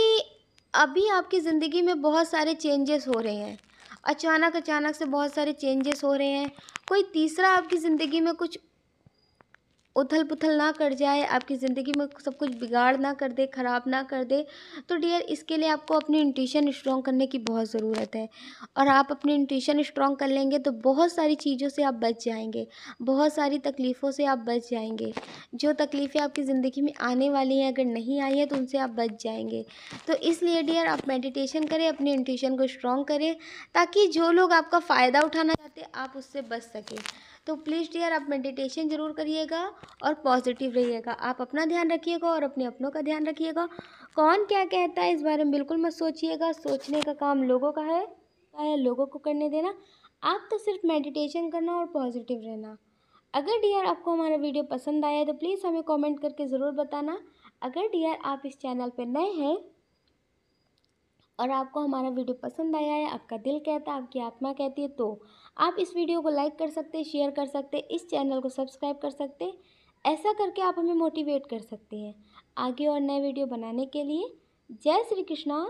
अभी आपकी ज़िंदगी में बहुत सारे चेंजेस हो रहे हैं। अचानक अचानक से बहुत सारे चेंजेस हो रहे हैं। कोई तीसरा आपकी ज़िंदगी में कुछ उथल पुथल ना कर जाए, आपकी ज़िंदगी में सब कुछ बिगाड़ ना कर दे, ख़राब ना कर दे। तो डियर, इसके लिए आपको अपनी इंट्यूशन स्ट्रॉन्ग करने की बहुत ज़रूरत है। और आप अपनी इंट्यूशन स्ट्रॉन्ग कर लेंगे तो बहुत सारी चीज़ों से आप बच जाएंगे, बहुत सारी तकलीफ़ों से आप बच जाएंगे। जो तकलीफ़ें आपकी ज़िंदगी में आने वाली हैं, अगर नहीं आई हैं तो उनसे आप बच जाएंगे। तो इसलिए डियर, आप मेडिटेशन करें, अपनी इंट्यूशन को स्ट्रॉन्ग करें, ताकि जो लोग आपका फ़ायदा उठाना चाहते हैं आप उससे बच सकें। तो प्लीज़ डियर आप मेडिटेशन ज़रूर करिएगा और पॉजिटिव रहिएगा। आप अपना ध्यान रखिएगा और अपने अपनों का ध्यान रखिएगा। कौन क्या कहता है इस बारे में बिल्कुल मत सोचिएगा। सोचने का काम लोगों का है लोगों को करने देना। आप तो सिर्फ मेडिटेशन करना और पॉजिटिव रहना। अगर डियर आपको हमारा वीडियो पसंद आया है तो प्लीज़ हमें कमेंट करके ज़रूर बताना। अगर डियर आप इस चैनल पर नए हैं और आपको हमारा वीडियो पसंद आया है, आपका दिल कहता है, आपकी आत्मा कहती है, तो आप इस वीडियो को लाइक कर सकते हैं, शेयर कर सकते हैं, इस चैनल को सब्सक्राइब कर सकते हैं। ऐसा करके आप हमें मोटिवेट कर सकते हैं आगे और नए वीडियो बनाने के लिए। जय श्री कृष्णा।